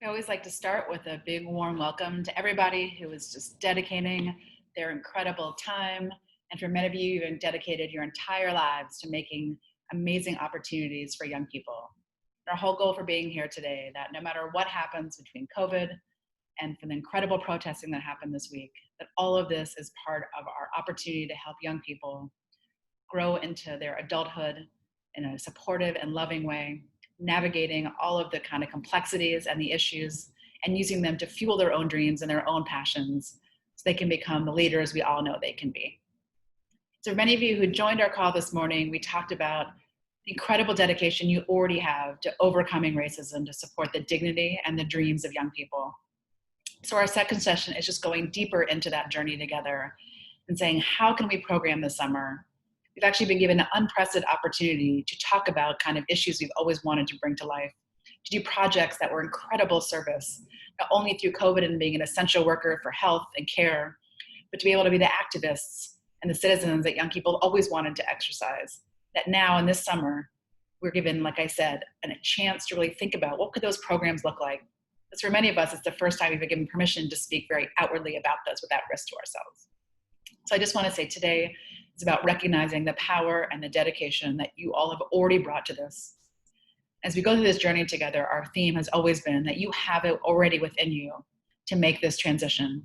I always like to start with a big warm welcome to everybody who is just dedicating their incredible time. And for many of you, you've dedicated your entire lives to making amazing opportunities for young people. Our whole goal for being here today, that no matter what happens between COVID and from the incredible protesting that happened this week, that all of this is part of our opportunity to help young people grow into their adulthood in a supportive and loving way, navigating all of the kind of complexities and the issues and using them to fuel their own dreams and their own passions so they can become the leaders we all know they can be. So many of you who joined our call this morning, we talked about the incredible dedication you already have to overcoming racism to support the dignity and the dreams of young people. So our second session is just going deeper into that journey together and saying, how can we program this summer? We've actually been given an unprecedented opportunity to talk about kind of issues we've always wanted to bring to life, to do projects that were incredible service, not only through COVID and being an essential worker for health and care, but to be able to be the activists and the citizens that young people always wanted to exercise. That now in this summer, we're given, like I said, a chance to really think about what could those programs look like. Because for many of us, it's the first time we've been given permission to speak very outwardly about this without risk to ourselves. So I just want to say today, it's about recognizing the power and the dedication that you all have already brought to this. As we go through this journey together, our theme has always been that you have it already within you to make this transition.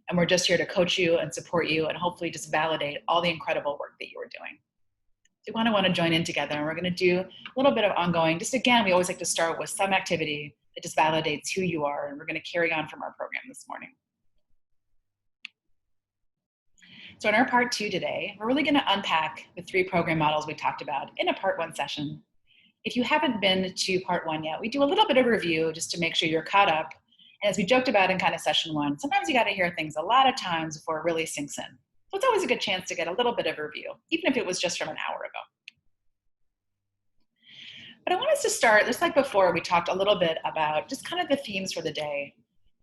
And we're just here to coach you and support you and hopefully just validate all the incredible work that you are doing. So you want to join in together, and we're going to do a little bit of ongoing. Just again, we always like to start with some activity that just validates who you are, and we're going to carry on from our program this morning. So in our part 2 today, we're really going to unpack the 3 program models we talked about in a part 1 session. If you haven't been to part 1 yet, we do a little bit of review just to make sure you're caught up. And as we joked about in kind of session 1, sometimes you got to hear things a lot of times before it really sinks in. So it's always a good chance to get a little bit of review, even if it was just from an hour ago. But I want us to start, just like before, we talked a little bit about just kind of the themes for the day.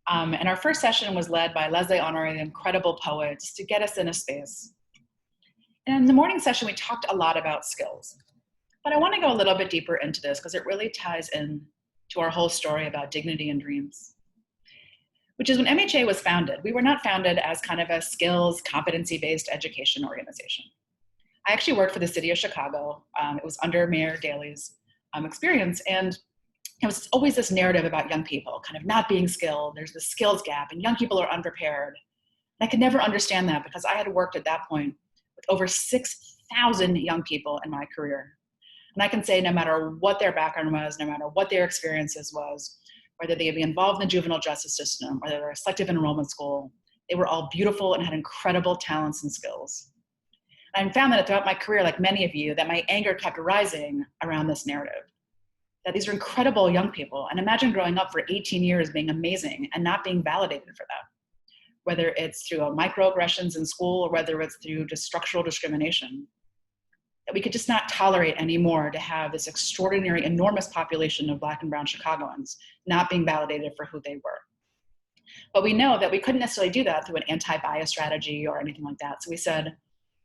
And our first session was led by Leslie Honore, the incredible poet, just to get us in a space. And in the morning session, we talked a lot about skills. But I want to go a little bit deeper into this because it really ties in to our whole story about dignity and dreams. Which is when MHA was founded, we were not founded as kind of a skills, competency-based education organization. I actually worked for the city of Chicago. It was under Mayor Daley's experience, and it was always this narrative about young people kind of not being skilled. There's this skills gap and young people are unprepared. And I could never understand that because I had worked at that point with over 6,000 young people in my career. And I can say no matter what their background was, no matter what their experiences was, whether they be involved in the juvenile justice system, whether they're a selective enrollment school, they were all beautiful and had incredible talents and skills. And I found that throughout my career, like many of you, that my anger kept rising around this narrative. That these are incredible young people. And imagine growing up for 18 years being amazing and not being validated for that. Whether it's through microaggressions in school or whether it's through just structural discrimination. That we could just not tolerate anymore to have this extraordinary, enormous population of Black and brown Chicagoans not being validated for who they were. But we know that we couldn't necessarily do that through an anti-bias strategy or anything like that. So we said,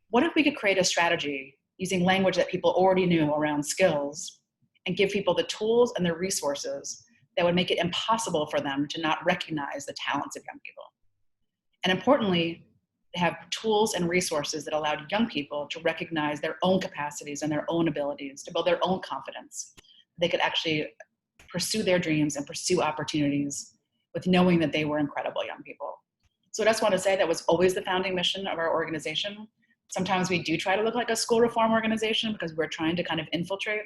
what if we could create a strategy using language that people already knew around skills and give people the tools and the resources that would make it impossible for them to not recognize the talents of young people. And importantly, they have tools and resources that allowed young people to recognize their own capacities and their own abilities, to build their own confidence. They could actually pursue their dreams and pursue opportunities with knowing that they were incredible young people. So I just want to say that was always the founding mission of our organization. Sometimes we do try to look like a school reform organization because we're trying to kind of infiltrate.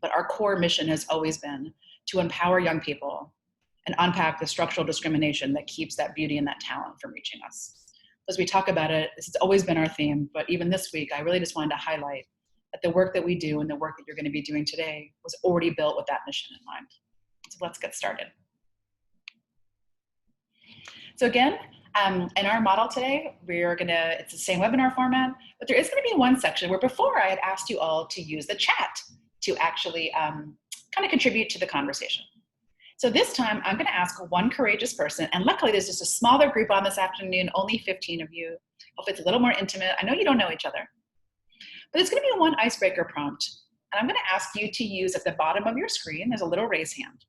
But our core mission has always been to empower young people and unpack the structural discrimination that keeps that beauty and that talent from reaching us. As we talk about it, this has always been our theme, but even this week, I really just wanted to highlight that the work that we do and the work that you're going to be doing today was already built with that mission in mind. So let's get started. So again, in our model today, it's the same webinar format, but there is going to be one section where before I had asked you all to use the chat to actually kind of contribute to the conversation. So this time I'm gonna ask one courageous person, and luckily there's just a smaller group on this afternoon, only 15 of you. Hopefully it's a little more intimate. I know you don't know each other, but it's gonna be a one icebreaker prompt. And I'm gonna ask you to use at the bottom of your screen, there's a little raise hand.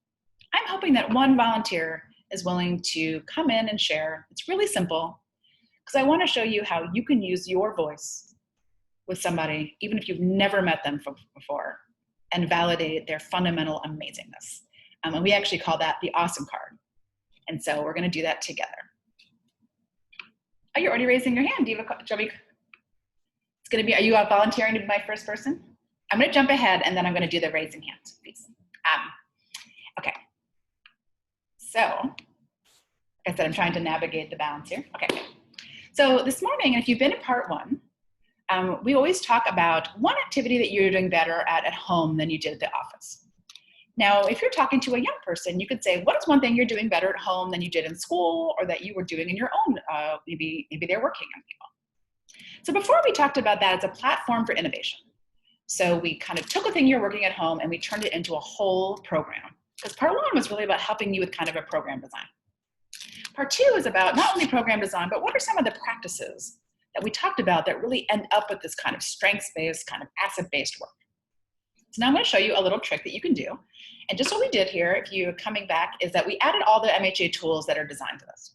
I'm hoping that one volunteer is willing to come in and share. It's really simple, because I wanna show you how you can use your voice with somebody, even if you've never met them before, and validate their fundamental amazingness. And we actually call that the awesome card. And so we're gonna do that together. Oh, you're already raising your hand. It's gonna be, are you volunteering to be my first person? I'm gonna jump ahead and then I'm gonna do the raising hand piece. Okay, so, like I said, I'm trying to navigate the balance here. Okay, so this morning, if you've been in part one, we always talk about one activity that you're doing better at home than you did at the office. Now, if you're talking to a young person, you could say, what is one thing you're doing better at home than you did in school, or that you were doing in your own, maybe they're working young people. So before we talked about that as a platform for innovation. So we kind of took a thing you're working at home and we turned it into a whole program. Because part one was really about helping you with kind of a program design. Part two is about not only program design, but what are some of the practices that we talked about that really end up with this kind of strengths-based, kind of asset-based work. So now I'm going to show you a little trick that you can do. And just what we did here, if you're coming back, is that we added all the MHA tools that are designed to this.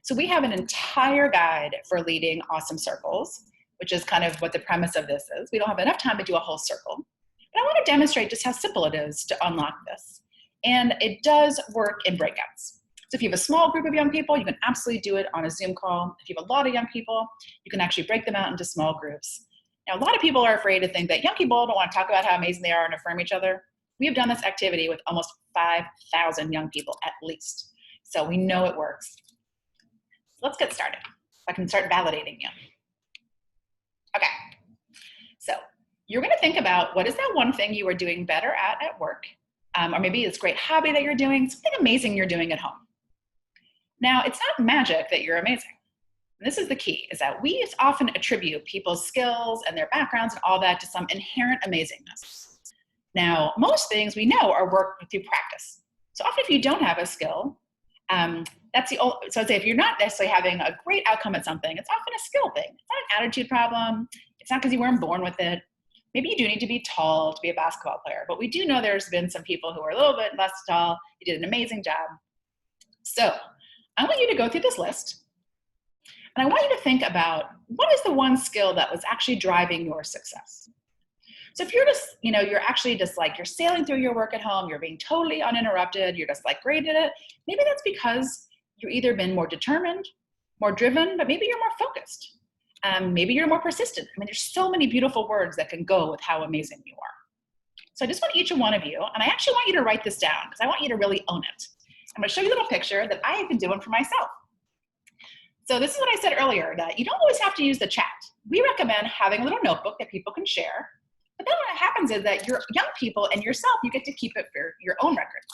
So we have an entire guide for leading awesome circles, which is kind of what the premise of this is. We don't have enough time to do a whole circle, but I want to demonstrate just how simple it is to unlock this. And it does work in breakouts. So if you have a small group of young people, you can absolutely do it on a Zoom call. If you have a lot of young people, you can actually break them out into small groups. Now, a lot of people are afraid to think that young people don't want to talk about how amazing they are and affirm each other. We have done this activity with almost 5,000 young people at least. So we know it works. Let's get started. I can start validating you. Okay, so you're gonna think about what is that one thing you are doing better at work, or maybe it's a great hobby that you're doing, something amazing you're doing at home. Now, it's not magic that you're amazing. And this is the key, is that we often attribute people's skills and their backgrounds and all that to some inherent amazingness. Now, most things we know are worked through practice. So often if you don't have a skill, so I'd say if you're not necessarily having a great outcome at something, it's often a skill thing. It's not an attitude problem. It's not because you weren't born with it. Maybe you do need to be tall to be a basketball player, but we do know there's been some people who are a little bit less tall. You did an amazing job. So I want you to go through this list, and I want you to think about what is the one skill that was actually driving your success. So if you're just, you're actually just like, you're sailing through your work at home, you're being totally uninterrupted, you're just like great at it, maybe that's because you've either been more determined, more driven, but maybe you're more focused. Maybe you're more persistent. I mean, there's so many beautiful words that can go with how amazing you are. So I just want each one of you, and I actually want you to write this down because I want you to really own it. I'm going to show you a little picture that I have been doing for myself. So this is what I said earlier, that you don't always have to use the chat. We recommend having a little notebook that people can share. But then what happens is that your young people and yourself, you get to keep it for your own records.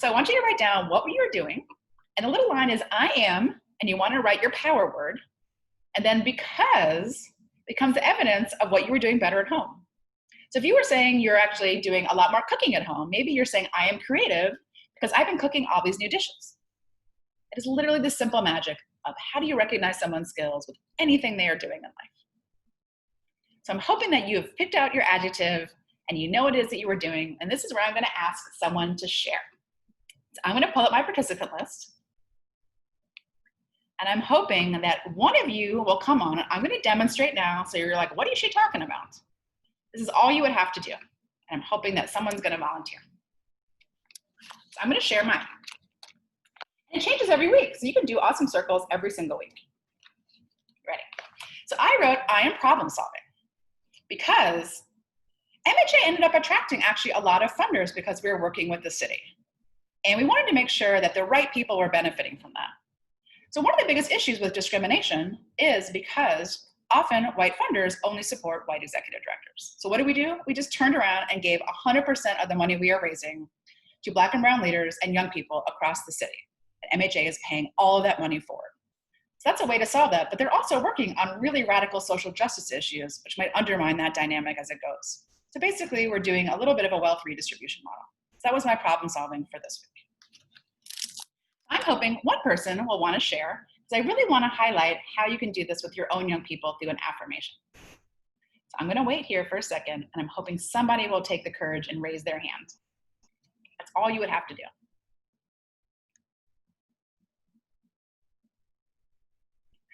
So I want you to write down what you were doing. And the little line is I am, and you want to write your power word. And then because becomes evidence of what you were doing better at home. So if you were saying you're actually doing a lot more cooking at home, maybe you're saying I am creative because I've been cooking all these new dishes. It is literally the simple magic of how do you recognize someone's skills with anything they are doing in life. So I'm hoping that you have picked out your adjective and you know what it is that you were doing. And this is where I'm going to ask someone to share. So I'm going to pull up my participant list. And I'm hoping that one of you will come on. I'm going to demonstrate now. So you're like, what is she talking about? This is all you would have to do. And I'm hoping that someone's going to volunteer. So I'm going to share mine. And it changes every week. So you can do awesome circles every single week. Ready? So I wrote, I am problem solving. Because MHA ended up attracting actually a lot of funders because we were working with the city. And we wanted to make sure that the right people were benefiting from that. So one of the biggest issues with discrimination is because often white funders only support white executive directors. So what do? We just turned around and gave 100% of the money we are raising to Black and brown leaders and young people across the city. And MHA is paying all of that money forward. So that's a way to solve that, but they're also working on really radical social justice issues, which might undermine that dynamic as it goes. So basically, we're doing a little bit of a wealth redistribution model. Does that was my problem solving for this week. I'm hoping one person will want to share, because I really want to highlight how you can do this with your own young people through an affirmation. So I'm going to wait here for a second, and I'm hoping somebody will take the courage and raise their hand. That's all you would have to do.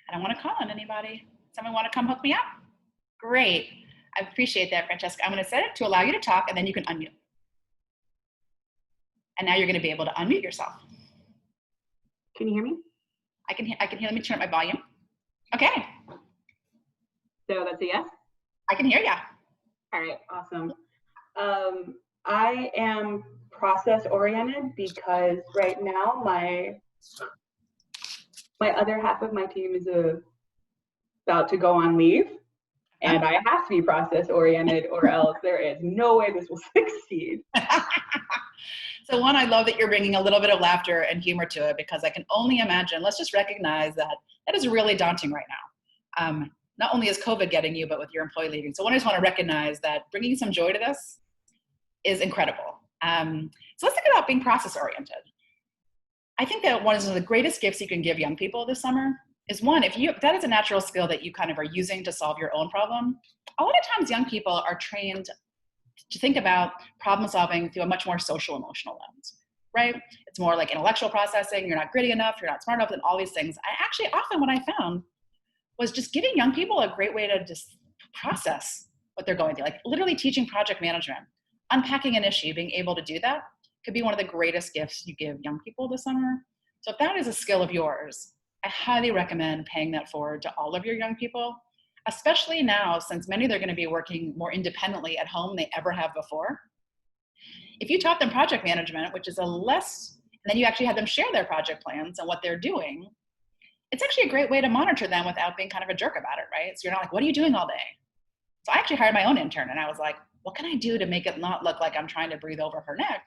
I don't want to call on anybody. Someone want to come hook me up? Great. I appreciate that, Francesca. I'm going to set it to allow you to talk, and then you can unmute. And now you're going to be able to unmute yourself. Can you hear me? I can hear. Let me turn up my volume. Okay. So that's a yes? I can hear you. All right, awesome. I am process oriented because right now my other half of my team is about to go on leave, and I have to be process oriented or else there is no way this will succeed. So one, I love that you're bringing a little bit of laughter and humor to it, because I can only imagine, let's just recognize that that is really daunting right now. Not only is COVID getting you, but with your employee leaving. So one, I just want to recognize that bringing some joy to this is incredible. So let's think about being process oriented. I think that one of the greatest gifts you can give young people this summer is one, if that is a natural skill that you kind of are using to solve your own problem. A lot of times young people are trained to think about problem solving through a much more social emotional lens, right? It's more like intellectual processing. You're not gritty enough. You're not smart enough, and all these things. I actually often what I found was just giving young people a great way to just process what they're going through, like literally teaching project management, unpacking an issue, being able to do that could be one of the greatest gifts you give young people this summer. So if that is a skill of yours, I highly recommend paying that forward to all of your young people, especially now, since many they're going to be working more independently at home than they ever have before. If you taught them project management, which is and then you actually had them share their project plans and what they're doing, it's actually a great way to monitor them without being kind of a jerk about it, right? So you're not like, what are you doing all day? So I actually hired my own intern, and I was like, what can I do to make it not look like I'm trying to breathe over her neck?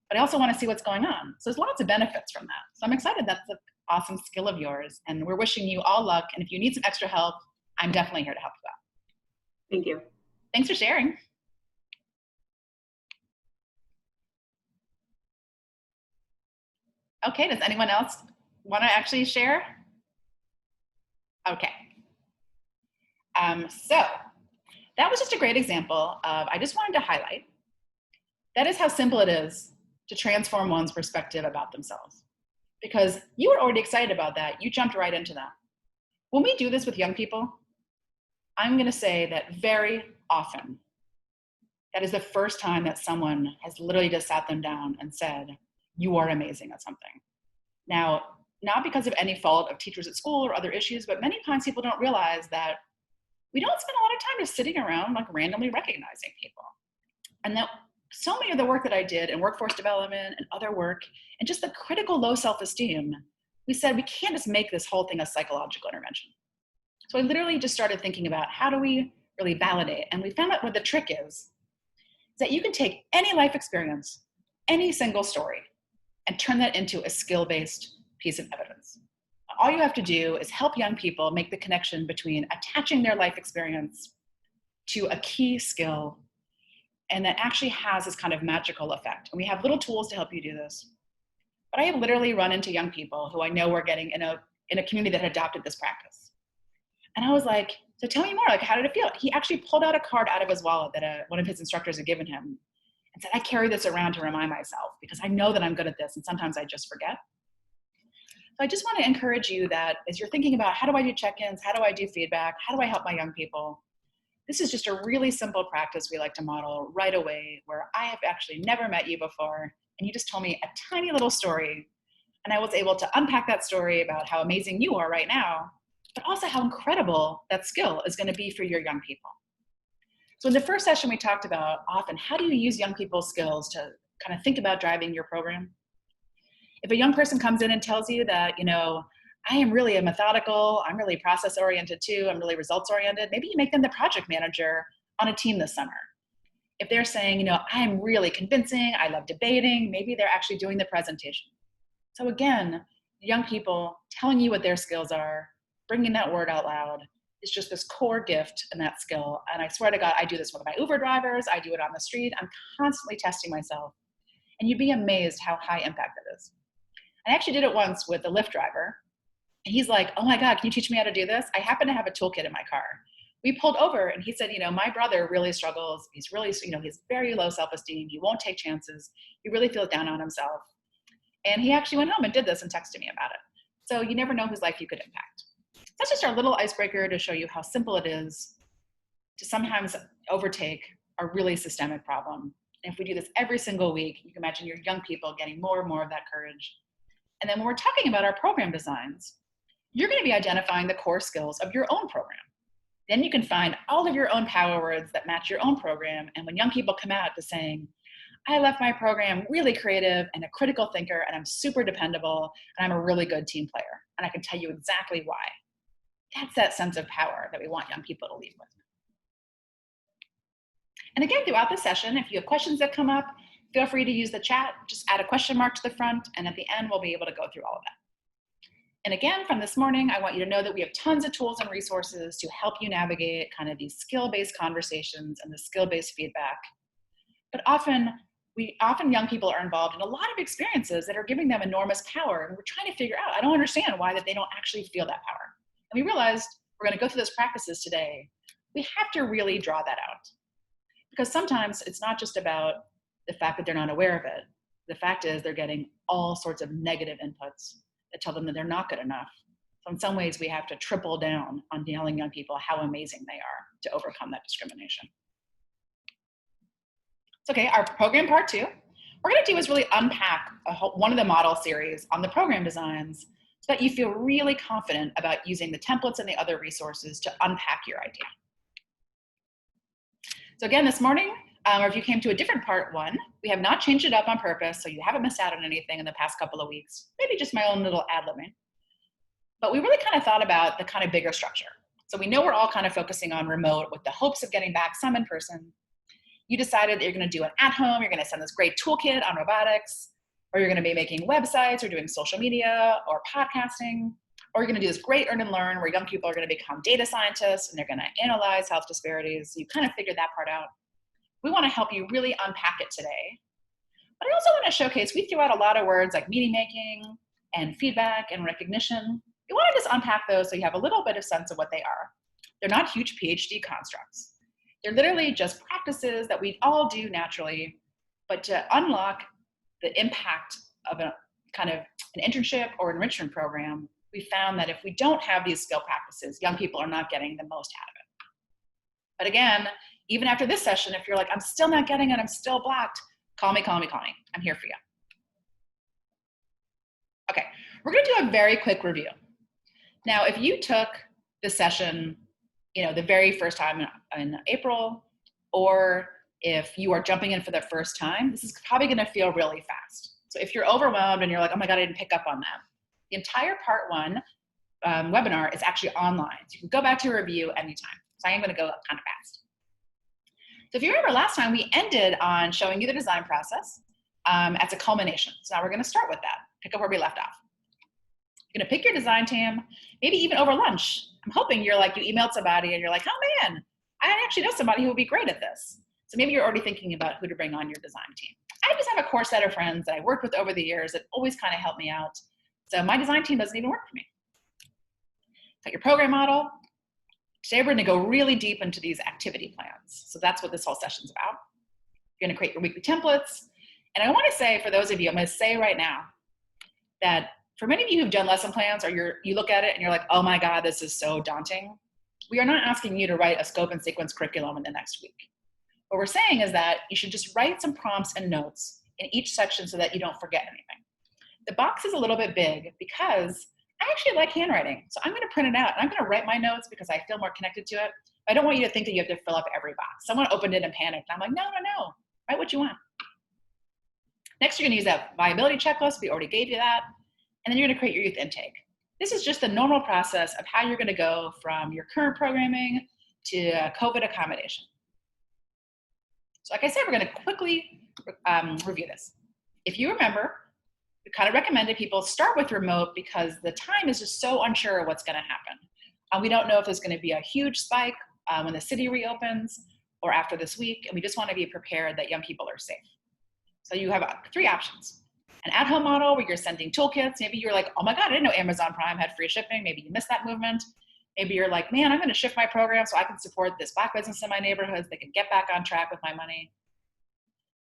But I also want to see what's going on. So there's lots of benefits from that. So I'm excited that's an awesome skill of yours, and we're wishing you all luck. And if you need some extra help, I'm definitely here to help you out. Thank you. Thanks for sharing. Okay, does anyone else want to actually share? Okay. So that was just a great example of, I just wanted to highlight, that is how simple it is to transform one's perspective about themselves. Because you were already excited about that, you jumped right into that. When we do this with young people, I'm going to say that very often, that is the first time that someone has literally just sat them down and said, you are amazing at something. Now, not because of any fault of teachers at school or other issues, but many times people don't realize that we don't spend a lot of time just sitting around like randomly recognizing people. And that so many of the work that I did in workforce development and other work, and just the critical low self-esteem, we said we can't just make this whole thing a psychological intervention. So I literally just started thinking about how do we really validate? And we found out what the trick is that you can take any life experience, any single story, and turn that into a skill-based piece of evidence. All you have to do is help young people make the connection between attaching their life experience to a key skill, and that actually has this kind of magical effect. And we have little tools to help you do this. But I have literally run into young people who I know were getting in a community that had adopted this practice. And I was like, so tell me more, like, how did it feel? He actually pulled out a card out of his wallet that one of his instructors had given him and said, I carry this around to remind myself because I know that I'm good at this and sometimes I just forget. So I just want to encourage you that as you're thinking about how do I do check-ins, how do I do feedback, how do I help my young people, this is just a really simple practice we like to model right away where I have actually never met you before and you just told me a tiny little story and I was able to unpack that story about how amazing you are right now, but also how incredible that skill is going to be for your young people. So in the first session, we talked about often, how do you use young people's skills to kind of think about driving your program? If a young person comes in and tells you that, you know, I am really a methodical, I'm really process oriented too, I'm really results oriented, maybe you make them the project manager on a team this summer. If they're saying, you know, I'm really convincing, I love debating, maybe they're actually doing the presentation. So again, young people telling you what their skills are, bringing that word out loud is just this core gift in that skill. And I swear to God, I do this with my Uber drivers, I do it on the street, I'm constantly testing myself. And you'd be amazed how high impact that is. I actually did it once with a Lyft driver. And he's like, oh my God, can you teach me how to do this? I happen to have a toolkit in my car. We pulled over and he said, my brother really struggles. He's really, he's very low self-esteem. He won't take chances. He really feels down on himself. And he actually went home and did this and texted me about it. So you never know whose life you could impact. That's just our little icebreaker to show you how simple it is to sometimes overtake a really systemic problem. And if we do this every single week, you can imagine your young people getting more and more of that courage. And then when we're talking about our program designs, you're going to be identifying the core skills of your own program. Then you can find all of your own power words that match your own program. And when young people come out to saying, I left my program really creative and a critical thinker, and I'm super dependable, and I'm a really good team player, and I can tell you exactly why. That's that sense of power that we want young people to leave with. And again, throughout the session, if you have questions that come up, feel free to use the chat, just add a question mark to the front, and at the end, we'll be able to go through all of that. And again, from this morning, I want you to know that we have tons of tools and resources to help you navigate kind of these skill-based conversations and the skill-based feedback. But often young people are involved in a lot of experiences that are giving them enormous power, and we're trying to figure out, I don't understand why that they don't actually feel that power. And we realized we're going to go through those practices today. We have to really draw that out. Because sometimes it's not just about the fact that they're not aware of it. The fact is they're getting all sorts of negative inputs that tell them that they're not good enough. So in some ways, we have to triple down on telling young people how amazing they are to overcome that discrimination. So, okay, our program part 2, we're going to do is really unpack one of the model series on the program designs so that you feel really confident about using the templates and the other resources to unpack your idea. So again, this morning, or if you came to a different part 1, we have not changed it up on purpose, so you haven't missed out on anything in the past couple of weeks, maybe just my own little ad-libbing. But we really kind of thought about the kind of bigger structure. So we know we're all kind of focusing on remote with the hopes of getting back some in person. You decided that you're going to do an at-home, you're going to send this great toolkit on robotics, or you're going to be making websites or doing social media or podcasting, or you're going to do this great earn and learn where young people are going to become data scientists and they're going to analyze health disparities. You kind of figured that part out. We want to help you really unpack it today. But I also want to showcase, we threw out a lot of words like meaning making and feedback and recognition. We want to just unpack those so you have a little bit of sense of what they are. They're not huge PhD constructs. They're literally just practices that we all do naturally, but to unlock the impact of a kind of an internship or enrichment program, we found that if we don't have these skill practices, young people are not getting the most out of it. But again, even after this session, if you're like, I'm still not getting it, I'm still blocked, call me, call me, call me. I'm here for you. Okay, we're gonna do a very quick review. Now, if you took the session, the very first time in April, or if you are jumping in for the first time, this is probably gonna feel really fast. So if you're overwhelmed and you're like, oh my God, I didn't pick up on that, the entire part 1 webinar is actually online. So you can go back to review anytime. So I am gonna go kind of fast. So if you remember last time, we ended on showing you the design process as a culmination. So now we're gonna start with that, pick up where we left off. You're gonna pick your design team, maybe even over lunch. I'm hoping you emailed somebody and you're like, oh man, I actually know somebody who would be great at this. So maybe you're already thinking about who to bring on your design team. I just have a core set of friends that I worked with over the years that always kind of help me out. So my design team doesn't even work for me. Got your program model. Today we're gonna go really deep into these activity plans. So that's what this whole session's about. You're gonna create your weekly templates. And I wanna say, for those of you, I'm gonna say right now that for many of you who've done lesson plans, or you look at it and you're like, oh my God, this is so daunting. We are not asking you to write a scope and sequence curriculum in the next week. What we're saying is that you should just write some prompts and notes in each section so that you don't forget anything. The box is a little bit big because I actually like handwriting. So I'm gonna print it out and I'm gonna write my notes because I feel more connected to it. I don't want you to think that you have to fill up every box. Someone opened it and panicked. I'm like, no, write what you want. Next, you're gonna use that viability checklist. We already gave you that. And then you're gonna create your youth intake. This is just the normal process of how you're gonna go from your current programming to COVID accommodation. So like I said, we're gonna quickly review this. If you remember, we kind of recommended people start with remote because the time is just so unsure of what's gonna happen. We don't know if there's gonna be a huge spike when the city reopens or after this week, and we just wanna be prepared that young people are safe. So you have three options. An at-home model where you're sending toolkits. Maybe you're like, oh my God, I didn't know Amazon Prime had free shipping. Maybe you missed that movement. Maybe you're like, man, I'm going to shift my program so I can support this Black business in my neighborhoods. They can get back on track with my money.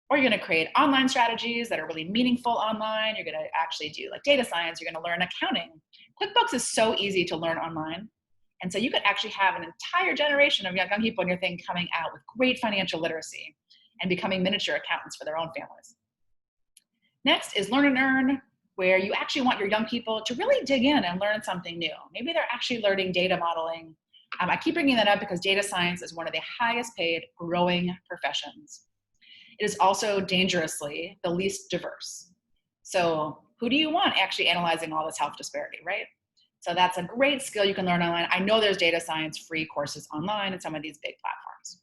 Or you're going to create online strategies that are really meaningful online. You're going to actually do like data science. You're going to learn accounting. QuickBooks is so easy to learn online. And so you could actually have an entire generation of young people in your thing coming out with great financial literacy and becoming miniature accountants for their own families. Next is Learn and Earn, where you actually want your young people to really dig in and learn something new. Maybe they're actually learning data modeling. I keep bringing that up because data science is one of the highest paid growing professions. It is also dangerously the least diverse. So who do you want actually analyzing all this health disparity, right? So that's a great skill you can learn online. I know there's data science free courses online in some of these big platforms.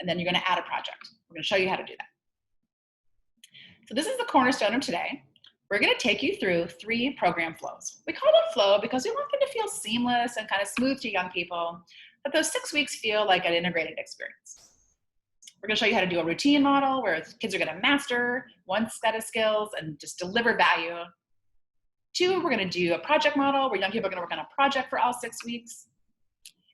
And then you're going to add a project. We're going to show you how to do that. So this is the cornerstone of today. We're going to take you through 3 program flows. We call it flow because we want them to feel seamless and kind of smooth to young people, but those 6 weeks feel like an integrated experience. We're going to show you how to do a routine model where kids are going to master one set of skills and just deliver value. 2, we're going to do a project model where young people are going to work on a project for all 6 weeks.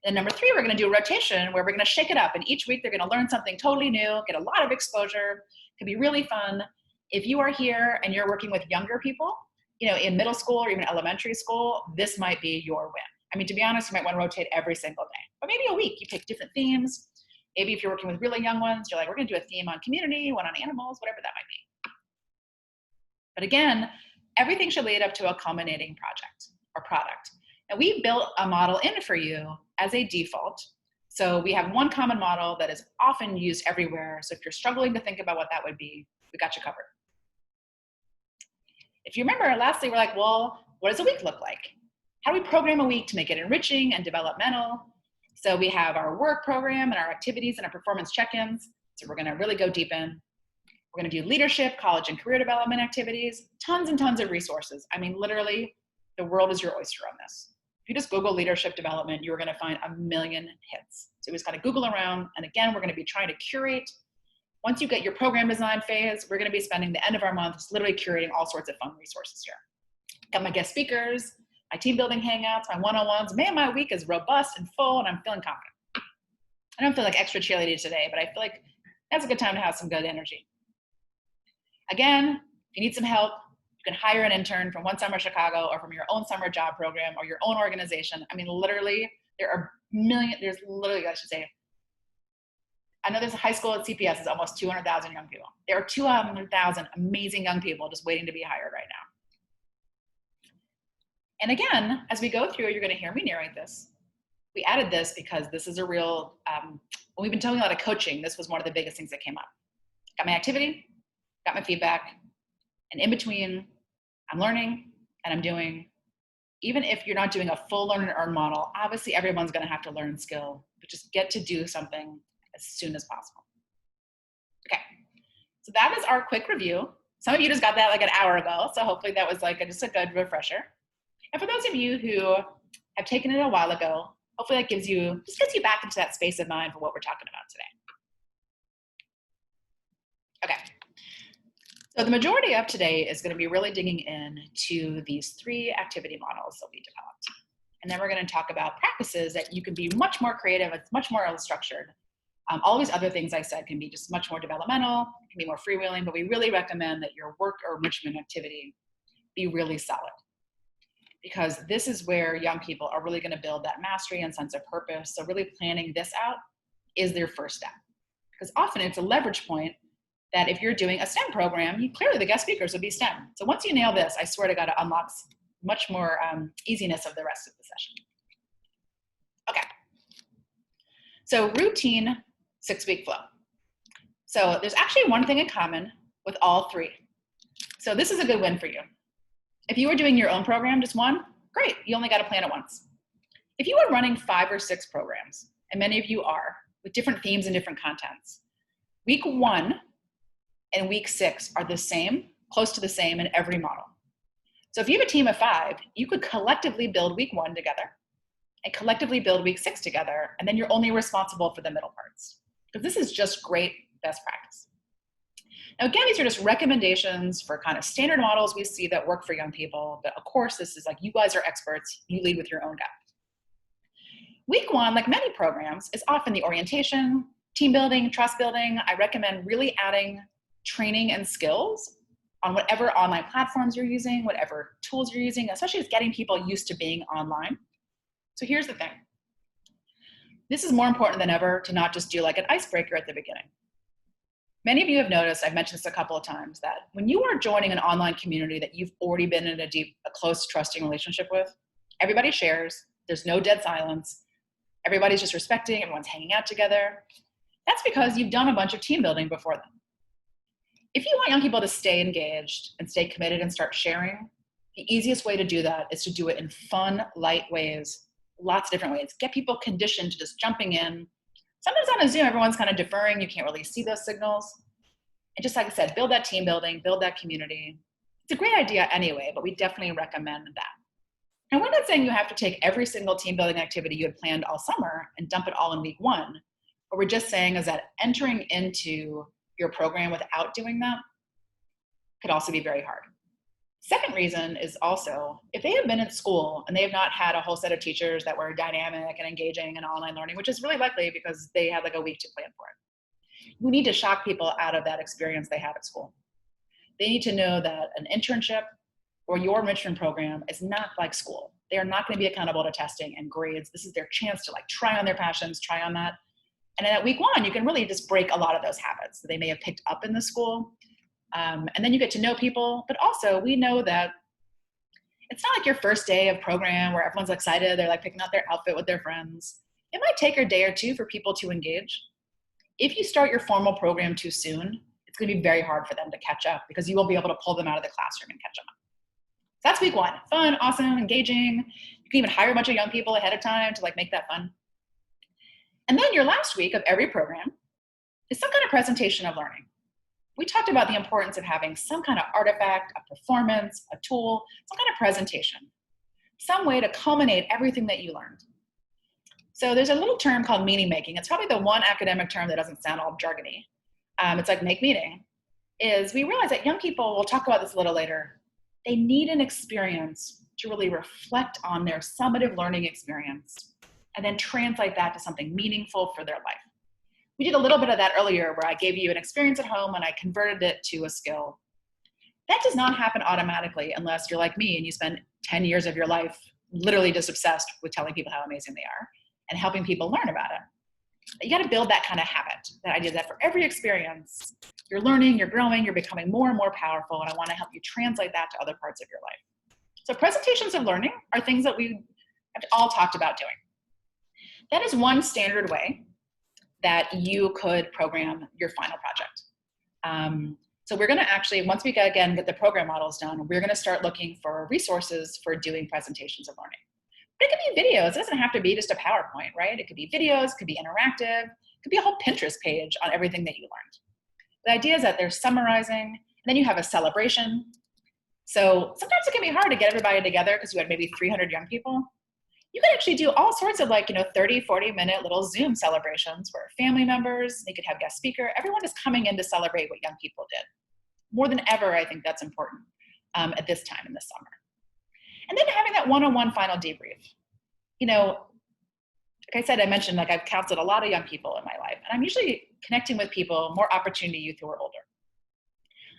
And number 3, we're going to do a rotation where we're going to shake it up. And each week they're going to learn something totally new, get a lot of exposure. It can be really fun. If you are here and you're working with younger people, in middle school or even elementary school, this might be your win. I mean, to be honest, you might want to rotate every single day, but maybe a week. You pick different themes. Maybe if you're working with really young ones, you're like, we're going to do a theme on community, one on animals, whatever that might be. But again, everything should lead up to a culminating project or product. And we built a model in for you as a default. So we have one common model that is often used everywhere. So if you're struggling to think about what that would be, we got you covered. If you remember, lastly, we're like, well, what does a week look like? How do we program a week to make it enriching and developmental? So we have our work program and our activities and our performance check-ins. So we're going to really go deep in. We're going to do leadership, college and career development activities, tons and tons of resources. I mean, literally, the world is your oyster on this. If you just Google leadership development, you're going to find a million hits. So we just got to Google around. And again, we're going to be trying to curate. Once you get your program design phase, we're going to be spending the end of our month just literally curating all sorts of fun resources here. Got my guest speakers, my team building hangouts, my one-on-ones. Man, my week is robust and full, and I'm feeling confident. I don't feel like extra cheerleading today, but I feel like that's a good time to have some good energy. Again, if you need some help, you can hire an intern from One Summer Chicago or from your own summer job program or your own organization. I mean, literally, I know there's a high school at CPS is almost 200,000 young people. There are 200,000 amazing young people just waiting to be hired right now. And again, as we go through, you're going to hear me narrate this. We added this because this is a real, when we've been doing a lot of coaching, this was one of the biggest things that came up. Got my activity, got my feedback, and in between, I'm learning and I'm doing. Even if you're not doing a full learn and earn model, obviously everyone's going to have to learn skill, but just get to do something as soon as possible. Okay, so that is our quick review. Some of you just got that like an hour ago, so hopefully that was like just a good refresher. And for those of you who have taken it a while ago, hopefully that gets you back into that space of mind for what we're talking about today. Okay, so the majority of today is going to be really digging into these 3 activity models that we developed. And then we're going to talk about practices that you can be much more creative, it's much more structured. All these other things I said can be just much more developmental, can be more freewheeling, but we really recommend that your work or enrichment activity be really solid. Because this is where young people are really going to build that mastery and sense of purpose. So really planning this out is their first step. Because often it's a leverage point that if you're doing a STEM program, clearly the guest speakers would be STEM. So once you nail this, I swear to God, it unlocks much more easiness of the rest of the session. Okay. So routine 6-week flow. So there's actually one thing in common with all 3. So this is a good win for you. If you were doing your own program, just one, great. You only got to plan it once. If you are running 5 or 6 programs, and many of you are, with different themes and different contents, week 1 and week 6 are the same, close to the same in every model. So if you have a team of 5, you could collectively build week 1 together and collectively build week 6 together, and then you're only responsible for the middle parts. Because this is just great best practice. Now, again, these are just recommendations for kind of standard models we see that work for young people. But of course, this is like, you guys are experts. You lead with your own guide. Week one, like many programs, is often the orientation, team building, trust building. I recommend really adding training and skills on whatever online platforms you're using, whatever tools you're using, especially with getting people used to being online. So here's the thing. This is more important than ever to not just do like an icebreaker at the beginning. Many of you have noticed, I've mentioned this a couple of times, that when you are joining an online community that you've already been in a close, trusting relationship with, everybody shares, there's no dead silence, everybody's just respecting, everyone's hanging out together. That's because you've done a bunch of team building before them. If you want young people to stay engaged and stay committed and start sharing, the easiest way to do that is to do it in fun, light ways, lots of different ways. Get people conditioned to just jumping in. Sometimes on a Zoom, everyone's kind of deferring. You can't really see those signals. And just like I said, build that team building, build that community. It's a great idea anyway, but we definitely recommend that. And we're not saying you have to take every single team building activity you had planned all summer and dump it all in week one. What we're just saying is that entering into your program without doing that could also be very hard. Second reason is also, if they have been in school and they have not had a whole set of teachers that were dynamic and engaging in online learning, which is really likely because they had like a week to plan for it, you need to shock people out of that experience they have at school. They need to know that an internship or your enrichment program is not like school. They are not going to be accountable to testing and grades. This is their chance to like try on their passions, try on that. And then at week one, you can really just break a lot of those habits that they may have picked up in the school. And then you get to know people, but also we know that it's not like your first day of program where everyone's excited, they're like picking out their outfit with their friends. It might take a day or two for people to engage. If you start your formal program too soon, it's gonna be very hard for them to catch up because you won't be able to pull them out of the classroom and catch them up. So that's week one, fun, awesome, engaging. You can even hire a bunch of young people ahead of time to like make that fun. And then your last week of every program is some kind of presentation of learning. We talked about the importance of having some kind of artifact, a performance, a tool, some kind of presentation, some way to culminate everything that you learned. So there's a little term called meaning making. It's probably the one academic term that doesn't sound all jargony. It's like make meaning. Is we realize that young people, we'll talk about this a little later, they need an experience to really reflect on their summative learning experience and then translate that to something meaningful for their life. We did a little bit of that earlier where I gave you an experience at home and I converted it to a skill. That does not happen automatically unless you're like me and you spend 10 years of your life literally just obsessed with telling people how amazing they are and helping people learn about it. You got to build that kind of habit, that idea that for every experience, you're learning, you're growing, you're becoming more and more powerful, and I want to help you translate that to other parts of your life. So presentations of learning are things that we have all talked about doing. That is one standard way that you could program your final project. So we're going to actually, once we again get the program models done, we're going to start looking for resources for doing presentations of learning. But it could be videos. It doesn't have to be just a PowerPoint, right? It could be videos, it could be interactive, it could be a whole Pinterest page on everything that you learned. The idea is that they're summarizing, and then you have a celebration. So sometimes it can be hard to get everybody together because you had maybe 300 young people. You could actually do all sorts of 30, 40-minute little Zoom celebrations where family members, they could have guest speaker, everyone is coming in to celebrate what young people did. More than ever, I think that's important at this time in the summer. And then having that one-on-one final debrief. Like I said, I mentioned I've counseled a lot of young people in my life, and I'm usually connecting with people, more opportunity youth who are older.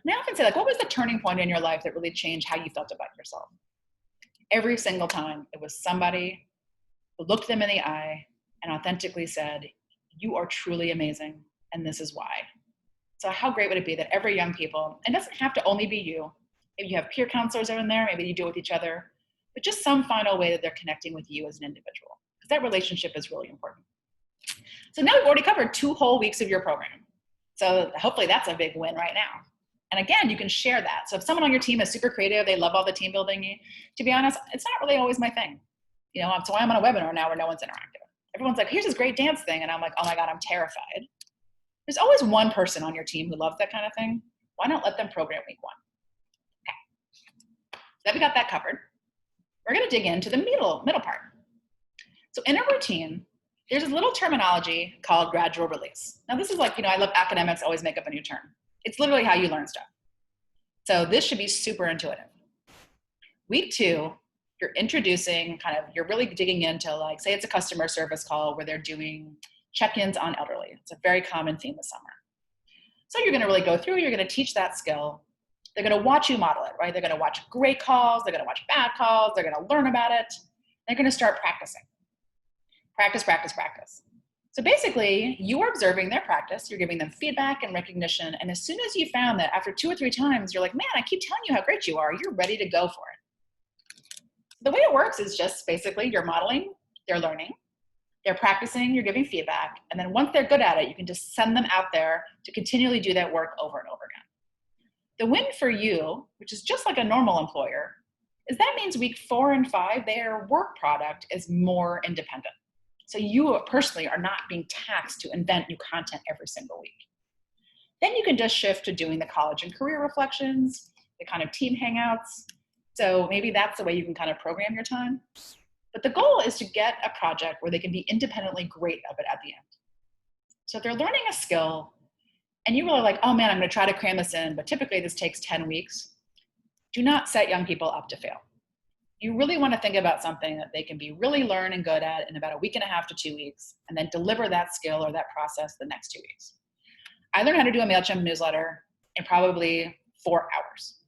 And I often say, what was the turning point in your life that really changed how you felt about yourself? Every single time, it was somebody who looked them in the eye and authentically said, you are truly amazing, and this is why. So how great would it be that every young people, and it doesn't have to only be you, maybe you have peer counselors in there, maybe you do it with each other, but just some final way that they're connecting with you as an individual, because that relationship is really important. So now we've already covered 2 whole weeks of your program. So hopefully that's a big win right now. And again, you can share that. So if someone on your team is super creative, they love all the team building, to be honest, it's not really always my thing. So I'm on a webinar now where no one's interactive. Everyone's like, here's this great dance thing. And I'm like, oh my God, I'm terrified. There's always one person on your team who loves that kind of thing. Why not let them program week 1? Okay. Then we got that covered. We're going to dig into the middle part. So in a routine, there's a little terminology called gradual release. Now this is I love academics always make up a new term. It's literally how you learn stuff. So this should be super intuitive. Week 2, you're introducing you're really digging into, like, say it's a customer service call where they're doing check-ins on elderly. It's a very common theme this summer. So you're going to really go through, you're going to teach that skill. They're going to watch you model it, right? They're going to watch great calls, they're going to watch bad calls, they're going to learn about it. They're going to start practicing. Practice, practice, practice. So basically, you are observing their practice, you're giving them feedback and recognition, and as soon as you found that after 2 or 3 times, you're like, man, I keep telling you how great you are, you're ready to go for it. The way it works is just basically you're modeling, they're learning, they're practicing, you're giving feedback, and then once they're good at it, you can just send them out there to continually do that work over and over again. The win for you, which is just like a normal employer, is that means week 4 and 5, their work product is more independent. So you personally are not being taxed to invent new content every single week. Then you can just shift to doing the college and career reflections, the kind of team hangouts. So maybe that's the way you can kind of program your time. But the goal is to get a project where they can be independently great of it at the end. So if they're learning a skill and you really like, oh man, I'm going to try to cram this in, but typically this takes 10 weeks, do not set young people up to fail. You really want to think about something that they can be really learn and good at in about a week and a half to 2 weeks, and then deliver that skill or that process the next 2 weeks. I learned how to do a MailChimp newsletter in probably 4 hours.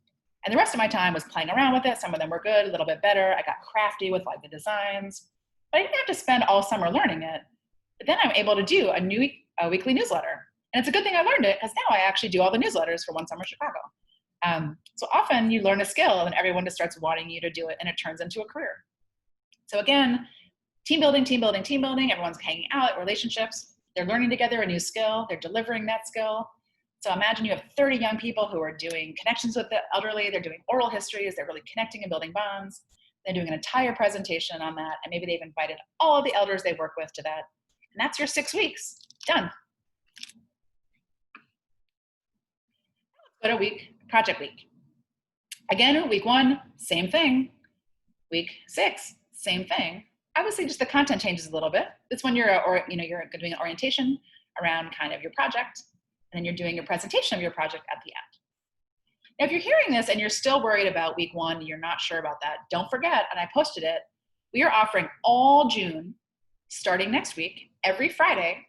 And the rest of my time was playing around with it. Some of them were good, a little bit better. I got crafty with like the designs, but I didn't have to spend all summer learning it. But then I'm able to do a weekly newsletter. And it's a good thing I learned it, because now I actually do all the newsletters for One Summer Chicago. So often you learn a skill and everyone just starts wanting you to do it, and it turns into a career. So again, team building, team building, team building. Everyone's hanging out, relationships. They're learning together a new skill. They're delivering that skill. So imagine you have 30 young people who are doing connections with the elderly. They're doing oral histories. They're really connecting and building bonds. They're doing an entire presentation on that. And maybe they've invited all of the elders they work with to that. And that's your 6 weeks. Done. Let's go to project week. Again, week 1, same thing. Week 6, same thing. Obviously, just the content changes a little bit. It's when you're doing an orientation around kind of your project, and then you're doing your presentation of your project at the end. Now, if you're hearing this and you're still worried about week 1, you're not sure about that, don't forget, and I posted it, we are offering all June, starting next week, every Friday,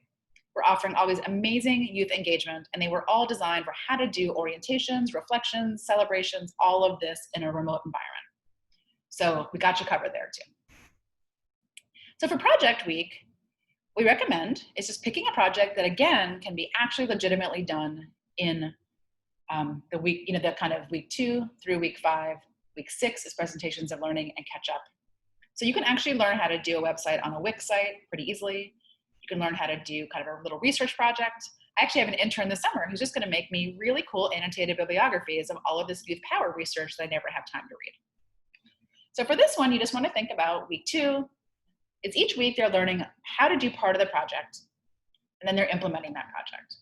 we're offering all these amazing youth engagement, and they were all designed for how to do orientations, reflections, celebrations, all of this in a remote environment. So we got you covered there too. So for project week, we recommend is just picking a project that again can be actually legitimately done in the week, the kind of week 2 through week 5. Week 6 is presentations of learning and catch up. So you can actually learn how to do a website on a Wix site pretty easily. You can learn how to do kind of a little research project. I actually have an intern this summer who's just going to make me really cool annotated bibliographies of all of this youth power research that I never have time to read. So for this one, you just want to think about week 2. It's each week they're learning how to do part of the project, and then they're implementing that project.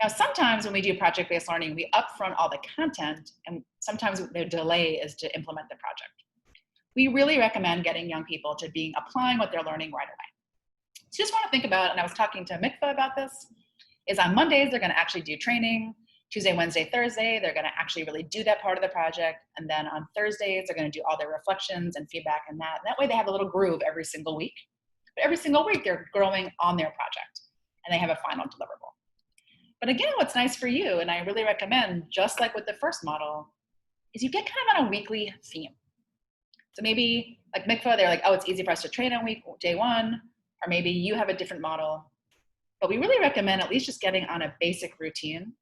Now, sometimes when we do project-based learning, we upfront all the content, and sometimes the delay is to implement the project. We really recommend getting young people to applying what they're learning right away. So just want to think about, and I was talking to Mikva about this, is on Mondays, they're going to actually do training. Tuesday, Wednesday, Thursday, they're going to actually really do that part of the project. And then on Thursdays, they're going to do all their reflections and feedback and that. And that way they have a little groove every single week. But every single week, they're growing on their project, and they have a final deliverable. But again, what's nice for you, and I really recommend, just like with the first model, is you get kind of on a weekly theme. So maybe like Mikva, they're like, oh, it's easy for us to train on day 1, or maybe you have a different model. But we really recommend at least just getting on a basic routine,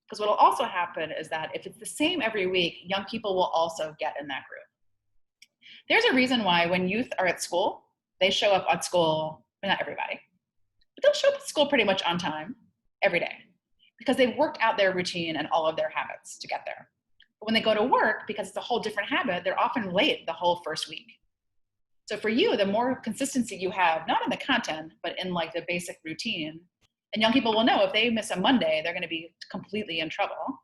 because what will also happen is that if it's the same every week, young people will also get in that group. There's a reason why when youth are at school, they show up at school, well, not everybody, but they'll show up at school pretty much on time every day, because they've worked out their routine and all of their habits to get there. But when they go to work, because it's a whole different habit, they're often late the whole first week. So for you, the more consistency you have, not in the content, but in like the basic routine, and young people will know if they miss a Monday, they're going to be completely in trouble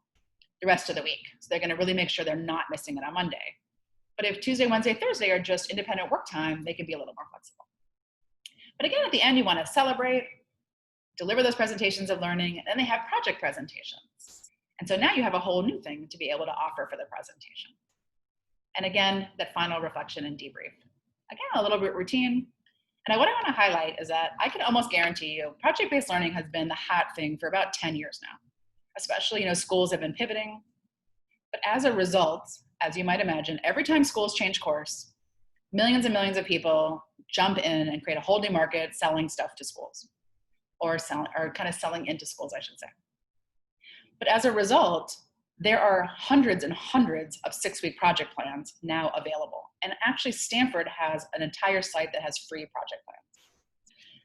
the rest of the week. So they're going to really make sure they're not missing it on Monday. But if Tuesday, Wednesday, Thursday are just independent work time, they can be a little more flexible. But again, at the end, you want to celebrate, deliver those presentations of learning, and then they have project presentations. And so now you have a whole new thing to be able to offer for the presentation. And again, that final reflection and debrief. Again, a little bit routine. And what I want to highlight is that I can almost guarantee you project-based learning has been the hot thing for about 10 years now. Especially, schools have been pivoting. But as a result, as you might imagine, every time schools change course, millions and millions of people jump in and create a whole new market selling stuff to schools, or kind of selling into schools, I should say. But as a result, there are hundreds and hundreds of 6-week project plans now available. And actually, Stanford has an entire site that has free project plans.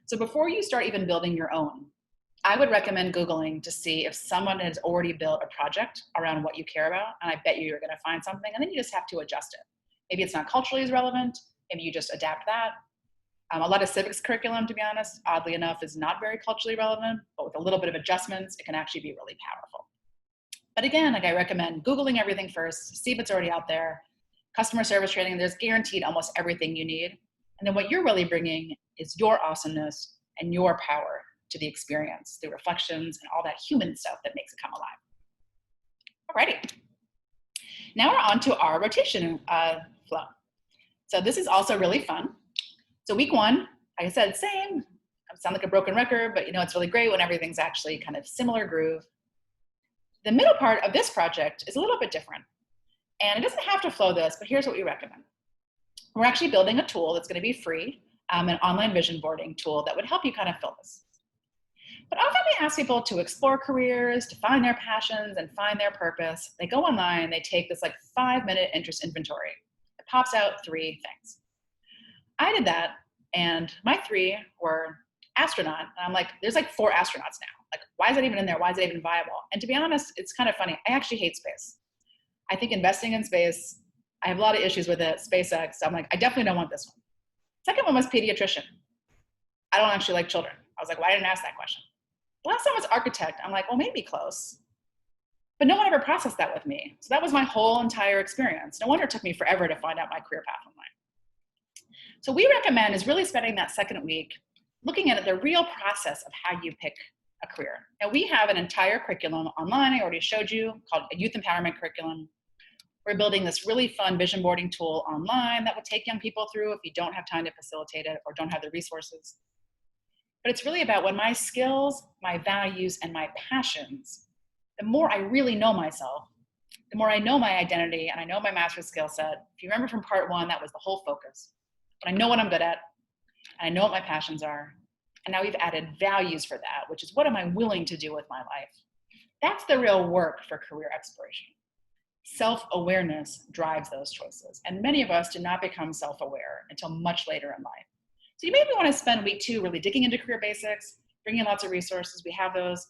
So before you start even building your own, I would recommend Googling to see if someone has already built a project around what you care about, and I bet you're going to find something, and then you just have to adjust it. Maybe it's not culturally as relevant, maybe you just adapt that. A lot of civics curriculum, to be honest, oddly enough, is not very culturally relevant, but with a little bit of adjustments, it can actually be really powerful. But again, I recommend Googling everything first, see if it's already out there. Customer service training, there's guaranteed almost everything you need. And then what you're really bringing is your awesomeness and your power to the experience, the reflections, and all that human stuff that makes it come alive. Alrighty. Now we're on to our rotation flow. So this is also really fun. So week 1, like I said, same. I sound like a broken record, but it's really great when everything's actually kind of similar groove. The middle part of this project is a little bit different. And it doesn't have to flow this, but here's what we recommend. We're actually building a tool that's going to be free, an online vision boarding tool that would help you kind of fill this. But often we ask people to explore careers, to find their passions and find their purpose. They go online, they take this 5-minute interest inventory. It pops out 3 things. I did that, and my 3 were astronaut. And I'm like, there's 4 astronauts now. Why is that even in there? Why is it even viable? And to be honest, it's kind of funny. I actually hate space. I think investing in space, I have a lot of issues with it. SpaceX, I'm like, I definitely don't want this one. Second one was pediatrician. I don't actually like children. I was like, well, I didn't ask that question. The last one was architect. I'm like, well, maybe close. But no one ever processed that with me. So that was my whole entire experience. No wonder it took me forever to find out my career path online. So we recommend is really spending that second week looking at the real process of how you pick a career. Now we have an entire curriculum online, I already showed you, called a youth empowerment curriculum. We're building this really fun vision boarding tool online that will take young people through if you don't have time to facilitate it or don't have the resources. But it's really about when my skills, my values, and my passions, the more I really know myself, the more I know my identity and I know my master's skill set. If you remember from part 1, that was the whole focus. But I know what I'm good at, and I know what my passions are. And now we've added values for that, which is what am I willing to do with my life? That's the real work for career exploration. Self-awareness drives those choices. And many of us do not become self-aware until much later in life. So you maybe want to spend week 2 really digging into career basics, bring in lots of resources. We have those.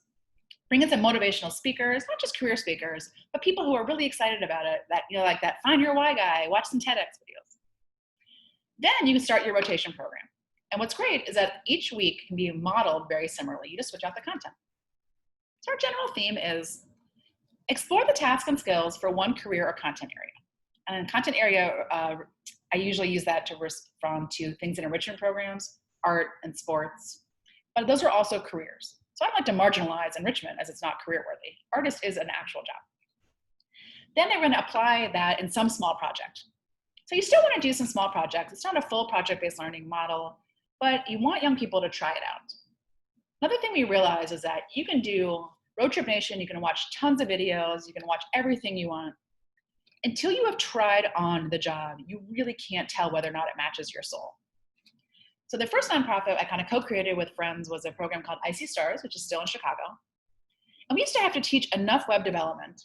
Bring in some motivational speakers, not just career speakers, but people who are really excited about it, that, like that Find Your Why guy, watch some TEDx videos. Then you can start your rotation program. And what's great is that each week can be modeled very similarly. You just switch out the content. So our general theme is explore the tasks and skills for one career or content area. And in content area, I usually use that to respond to things in enrichment programs, art, and sports. But those are also careers. So I don't like to marginalize enrichment as it's not career worthy. Artist is an actual job. Then they're going to apply that in some small project. So you still want to do some small projects. It's not a full project-based learning model, but you want young people to try it out. Another thing we realize is that you can do Road Trip Nation, you can watch tons of videos, you can watch everything you want. Until you have tried on the job, you really can't tell whether or not it matches your soul. So the first nonprofit I kind of co-created with friends was a program called Icy Stars, which is still in Chicago. And we used to have to teach enough web development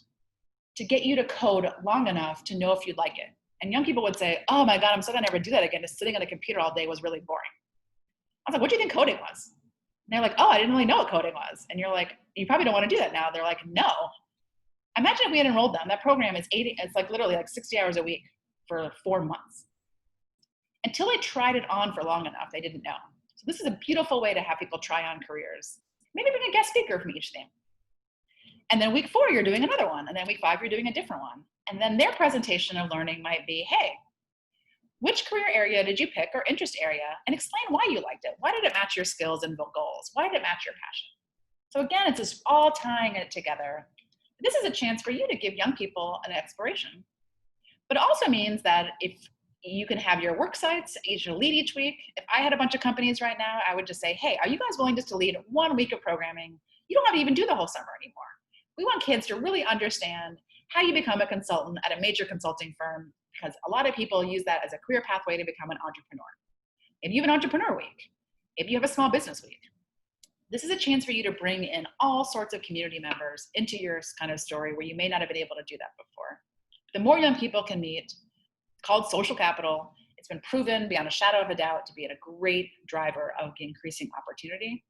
to get you to code long enough to know if you'd like it. And young people would say, oh my God, I'm so gonna never do that again. Just sitting on a computer all day was really boring. I was like, what do you think coding was? And they're like, oh, I didn't really know what coding was. And you're like, you probably don't want to do that now. They're like, no. Imagine if we had enrolled them. That program is it's literally 60 hours a week for 4 months. Until they tried it on for long enough, they didn't know. So this is a beautiful way to have people try on careers. Maybe bring a guest speaker from each theme. And then week 4, you're doing another one. And then week 5, you're doing a different one. And then their presentation of learning might be, hey, which career area did you pick or interest area? And explain why you liked it. Why did it match your skills and goals? Why did it match your passion? So again, it's just all tying it together This is a chance for you to give young people an exploration. But it also means that if you can have your work sites, each lead each week. If I had a bunch of companies right now, I would just say, hey, are you guys willing just to lead 1 week of programming? You don't have to even do the whole summer anymore. We want kids to really understand how you become a consultant at a major consulting firm, because a lot of people use that as a career pathway to become an entrepreneur. If you have an entrepreneur week, if you have a small business week, this is a chance for you to bring in all sorts of community members into your kind of story where you may not have been able to do that before. The more young people can meet, it's called social capital. It's been proven beyond a shadow of a doubt to be a great driver of increasing opportunity.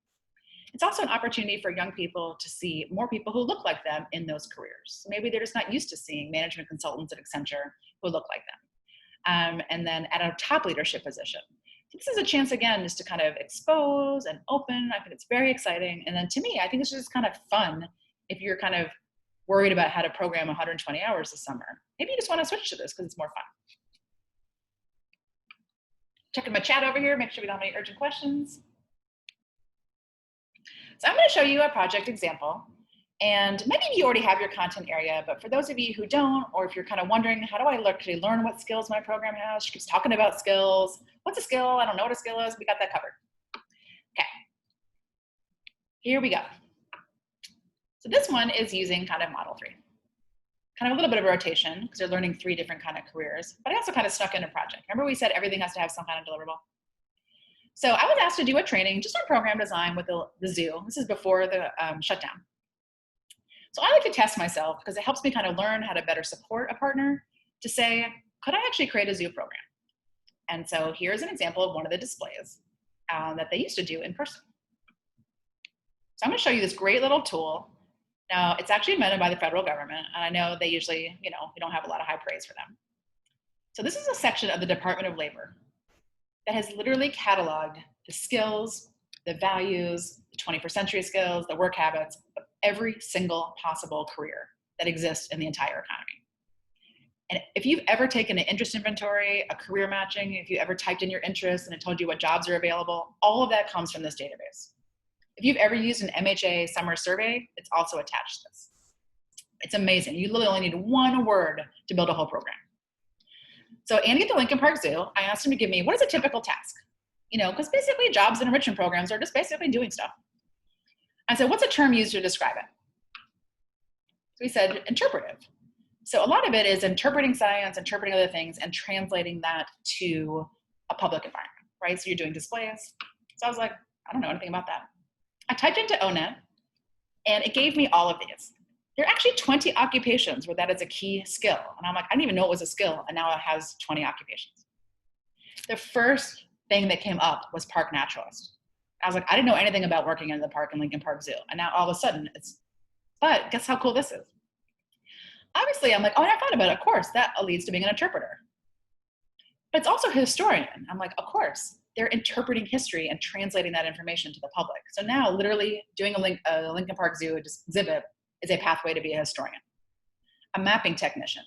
It's also an opportunity for young people to see more people who look like them in those careers. Maybe they're just not used to seeing management consultants at Accenture who look like them. And then at a top leadership position. So this is a chance, again, just to kind of expose and open. I think it's very exciting. And then to me, I think it's just kind of fun if you're kind of worried about how to program 120 hours this summer. Maybe you just want to switch to this because it's more fun. Checking my chat over here, make sure we don't have any urgent questions. So I'm going to show you a project example. And maybe you already have your content area, but for those of you who don't, or if you're kind of wondering, how do I actually learn what skills my program has? She keeps talking about skills. What's a skill? I don't know what a skill is. We got that covered. Okay, here we go. So this one is using kind of Model 3. Kind of a little bit of a rotation because they're learning 3 different kind of careers, but I also kind of snuck in a project. Remember we said everything has to have some kind of deliverable? So I was asked to do a training just on program design with the zoo. This is before the shutdown. So I like to test myself because it helps me kind of learn how to better support a partner to say, could I actually create a zoo program? And so here's an example of one of the displays that they used to do in person. So I'm going to show you this great little tool. Now, it's actually invented by the federal government, and I know they usually, we don't have a lot of high praise for them. So this is a section of the Department of Labor that has literally cataloged the skills, the values, the 21st century skills, the work habits of every single possible career that exists in the entire economy. And if you've ever taken an interest inventory, a career matching, if you ever typed in your interests and it told you what jobs are available, all of that comes from this database. If you've ever used an MHA summer survey, it's also attached to this. It's amazing. You literally only need 1 word to build a whole program. So Andy at the Lincoln Park Zoo, I asked him to give me, what is a typical task? Because basically jobs and enrichment programs are just basically doing stuff. I said, what's a term used to describe it? So he said, interpretive. So a lot of it is interpreting science, interpreting other things, and translating that to a public environment, right? So you're doing displays. So I was like, I don't know anything about that. I typed into ONET, and it gave me all of these. There are actually 20 occupations where that is a key skill. And I'm like, I didn't even know it was a skill, and now it has 20 occupations. The first thing that came up was park naturalist. I was like, I didn't know anything about working in the park in Lincoln Park Zoo. And now all of a sudden but guess how cool this is? Obviously, I'm like, oh, I thought about it. Of course, that leads to being an interpreter. But it's also a historian. I'm like, of course, they're interpreting history and translating that information to the public. So now literally doing a Lincoln Park Zoo exhibit is a pathway to be a historian. A mapping technician,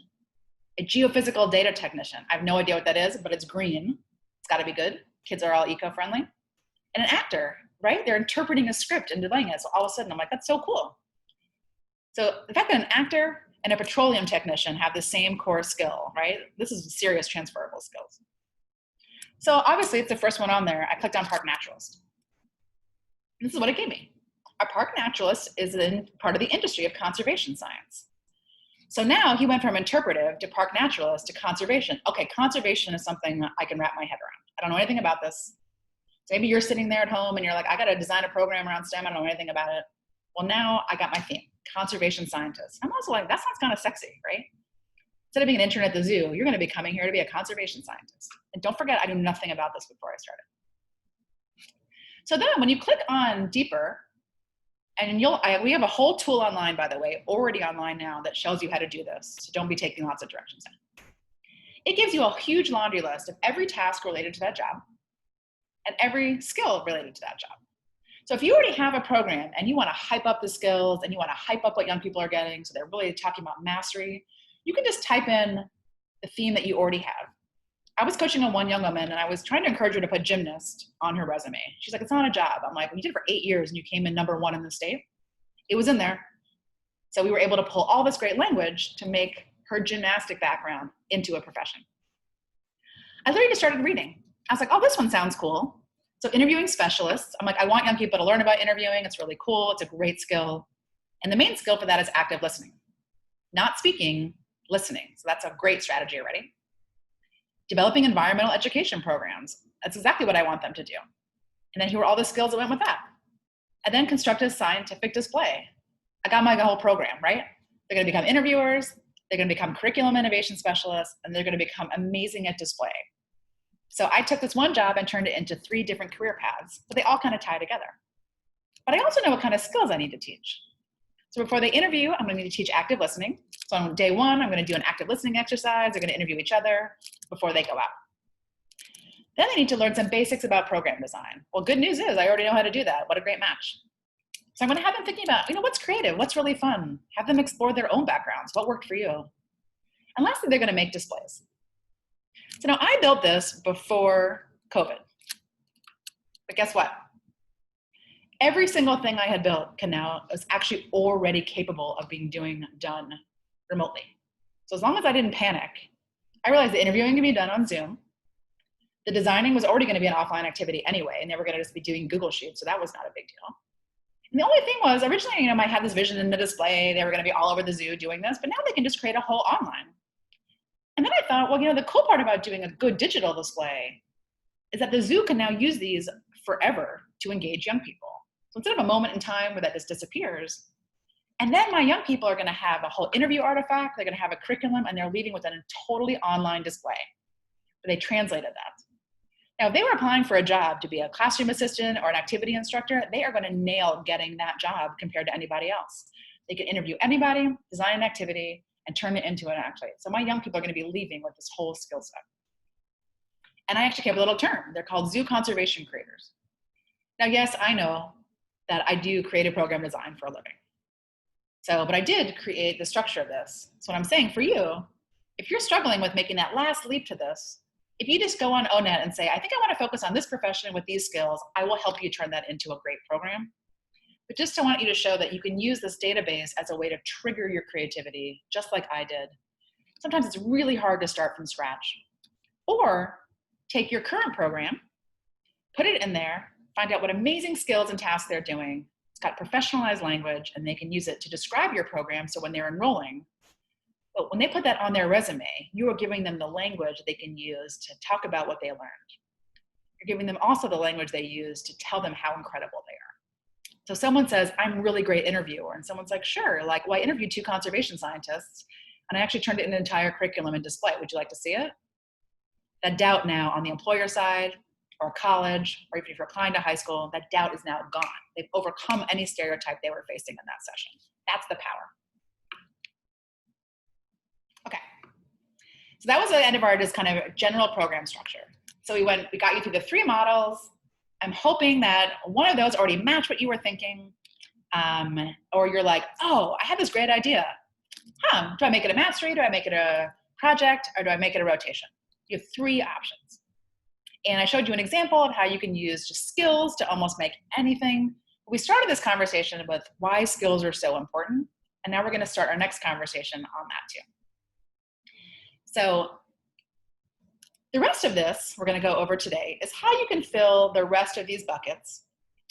a geophysical data technician. I have no idea what that is, but it's green. It's gotta be good. Kids are all eco-friendly. And an actor, right? They're interpreting a script and delaying it. So all of a sudden I'm like, that's so cool. So the fact that an actor and a petroleum technician have the same core skill, right? This is serious transferable skills. So obviously it's the first one on there. I clicked on park naturalist. This is what it gave me. A park naturalist is in part of the industry of conservation science. So now he went from interpretive to park naturalist to conservation. Okay, conservation is something I can wrap my head around. I don't know anything about this. So maybe you're sitting there at home and you're like, I gotta design a program around STEM, I don't know anything about it. Well, now I got my theme, conservation scientist. I'm also like, that sounds kind of sexy, right? Instead of being an intern at the zoo, you're gonna be coming here to be a conservation scientist. And don't forget, I knew nothing about this before I started. So then when you click on deeper, and we have a whole tool online, by the way, already online now that shows you how to do this. So don't be taking lots of directions in. It gives you a huge laundry list of every task related to that job and every skill related to that job. So if you already have a program and you want to hype up the skills and you want to hype up what young people are getting, so they're really talking about mastery, you can just type in the theme that you already have. I was coaching one young woman and I was trying to encourage her to put gymnast on her resume. She's like, it's not a job. I'm like, well, you did it for 8 years and you came in #1 in the state. It was in there. So we were able to pull all this great language to make her gymnastic background into a profession. I literally just started reading. I was like, oh, this one sounds cool. So interviewing specialists, I'm like, I want young people to learn about interviewing. It's really cool. It's a great skill. And the main skill for that is active listening. Not speaking, listening. So that's a great strategy already. Developing environmental education programs. That's exactly what I want them to do. And then here were all the skills that went with that. And then construct a scientific display. I got my whole program, right? They're going to become interviewers. They're going to become curriculum innovation specialists, and they're going to become amazing at display. So I took this one job and turned it into 3 different career paths, but they all kind of tie together. But I also know what kind of skills I need to teach. So before they interview, I'm going to need to teach active listening. So on day 1, I'm going to do an active listening exercise. They're going to interview each other before they go out. Then they need to learn some basics about program design. Well, good news is I already know how to do that. What a great match. So I'm going to have them thinking about, what's creative? What's really fun? Have them explore their own backgrounds. What worked for you? And lastly, they're going to make displays. So now I built this before COVID. But guess what? Every single thing I had built is actually already capable of being done remotely. So as long as I didn't panic, I realized the interviewing could be done on Zoom. The designing was already going to be an offline activity anyway, and they were going to just be doing Google Sheets, so that was not a big deal. And the only thing was, originally, I had this vision in the display, they were going to be all over the zoo doing this, but now they can just create a whole online. And then I thought, well, the cool part about doing a good digital display is that the zoo can now use these forever to engage young people. So instead of a moment in time where that just disappears, and then my young people are going to have a whole interview artifact, they're going to have a curriculum, and they're leaving with a totally online display. But they translated that. Now, if they were applying for a job to be a classroom assistant or an activity instructor, they are going to nail getting that job compared to anybody else. They can interview anybody, design an activity, and turn it into an activity. So my young people are going to be leaving with this whole skill set. And I actually have a little term. They're called zoo conservation creators. Now, yes, I know that I do creative program design for a living. But I did create the structure of this. So what I'm saying for you, if you're struggling with making that last leap to this, if you just go on ONET and say, I think I want to focus on this profession with these skills, I will help you turn that into a great program. But just I want you to show that you can use this database as a way to trigger your creativity, just like I did. Sometimes it's really hard to start from scratch. Or take your current program, put it in there, find out what amazing skills and tasks they're doing. It's got professionalized language, and they can use it to describe your program so when they're enrolling, but when they put that on their resume, you are giving them the language they can use to talk about what they learned. You're giving them also the language they use to tell them how incredible they are. So someone says, I'm a really great interviewer. And someone's like, sure, well, I interviewed 2 conservation scientists, and I actually turned it into an entire curriculum and display. Would you like to see it? That doubt now on the employer side, or college, or even if you're applying to high school, that doubt is now gone. They've overcome any stereotype they were facing in that session. That's the power. Okay, so that was the end of our just kind of general program structure. So we got you through the 3 models. I'm hoping that one of those already matched what you were thinking, or you're like, oh, I had this great idea. Do I make it a mastery? Do I make it a project? Or do I make it a rotation? You have 3 options. And I showed you an example of how you can use just skills to almost make anything. We started this conversation with why skills are so important. And now we're going to start our next conversation on that too. So the rest of this we're going to go over today is how you can fill the rest of these buckets.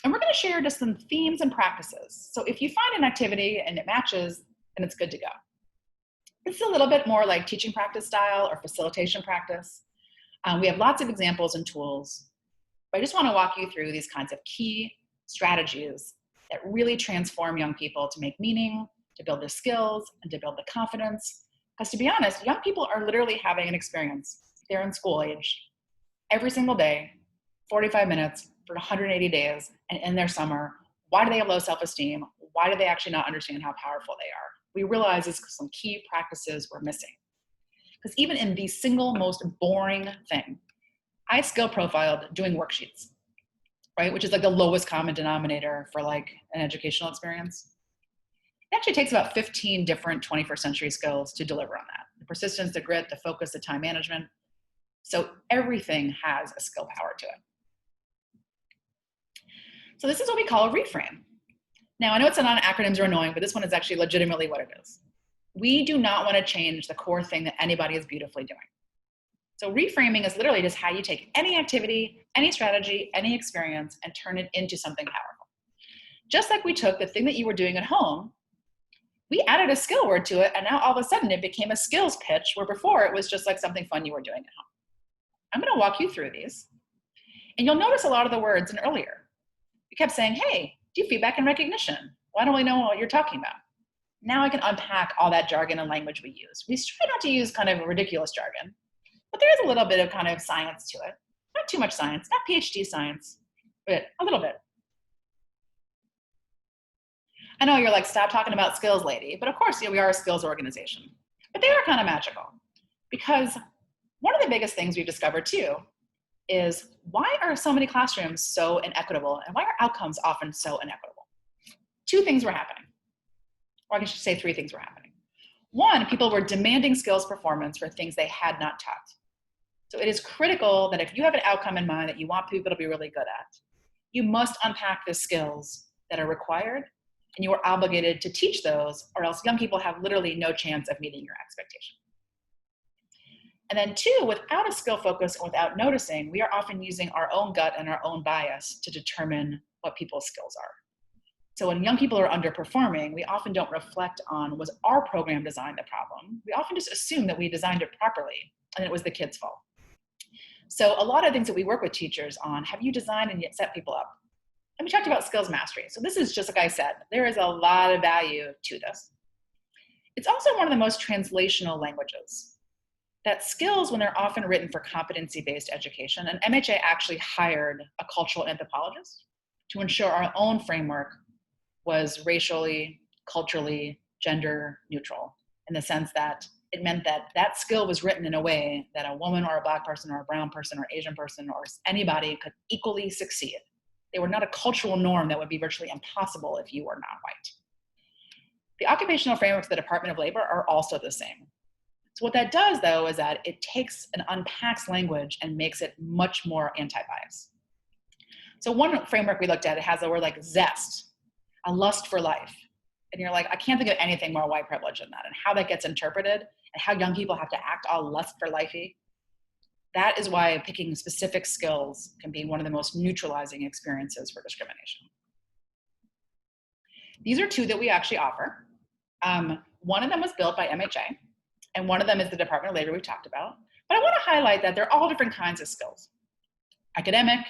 And we're going to share just some themes and practices. So if you find an activity and it matches, then it's good to go. It's a little bit more like teaching practice style or facilitation practice. We have lots of examples and tools, but I just want to walk you through these kinds of key strategies that really transform young people to make meaning, to build their skills, and to build the confidence. Because to be honest, young people are literally having an experience. They're in school age every single day, 45 minutes for 180 days, and in their summer. Why do they have low self-esteem? Why do they actually not understand how powerful they are? We realize there's some key practices we're missing. Because even in the single most boring thing, I skill profiled doing worksheets, right? Which is like the lowest common denominator for like an educational experience. It actually takes about 15 different 21st century skills to deliver on that. The persistence, the grit, the focus, the time management. So everything has a skill power to it. So this is what we call a reframe. Now, I know it's not acronyms are annoying, but this one is actually legitimately what it is. We do not want to change the core thing that anybody is beautifully doing. So reframing is literally just how you take any activity, any strategy, any experience, and turn it into something powerful. Just like we took the thing that you were doing at home, we added a skill word to it, and now all of a sudden it became a skills pitch, where before it was just like something fun you were doing at home. I'm going to walk you through these, and you'll notice a lot of the words in earlier. We kept saying, hey, do feedback and recognition. Well, I don't really know what you're talking about. Now I can unpack all that jargon and language we use. We try not to use kind of ridiculous jargon, but there is a little bit of kind of science to it. Not too much science, not PhD science, but a little bit. I know you're like, stop talking about skills, lady. But of course, we are a skills organization. But they are kind of magical, because one of the biggest things we've discovered too is, why are so many classrooms so inequitable, and why are outcomes often so inequitable? Two things were happening, or I should say 3 things were happening. One, people were demanding skills performance for things they had not taught. So it is critical that if you have an outcome in mind that you want people to be really good at, you must unpack the skills that are required, and you are obligated to teach those, or else young people have literally no chance of meeting your expectation. And then 2, without a skill focus and without noticing, we are often using our own gut and our own bias to determine what people's skills are. So when young people are underperforming, we often don't reflect on, was our program designed the problem? We often just assume that we designed it properly and it was the kid's fault. So a lot of things that we work with teachers on, have you designed and yet set people up? And we talked about skills mastery. So this is just like I said, there is a lot of value to this. It's also one of the most translational languages. That skills, when they're often written for competency-based education, and MHA actually hired a cultural anthropologist to ensure our own framework was racially, culturally, gender neutral, in the sense that it meant that that skill was written in a way that a woman or a Black person or a brown person or Asian person or anybody could equally succeed. They were not a cultural norm that would be virtually impossible if you were not white. The occupational frameworks of the Department of Labor are also the same. So what that does, though, is that it takes and unpacks language and makes it much more anti-bias. So one framework we looked at, it has the word like zest, a lust for life. And you're like, I can't think of anything more white privilege than that, and how that gets interpreted and how young people have to act all lust for lifey. That is why picking specific skills can be one of the most neutralizing experiences for discrimination. These are 2 that we actually offer. One of them was built by MHA, and one of them is the Department of Labor we talked about. But I want to highlight that they're all different kinds of skills. Academic,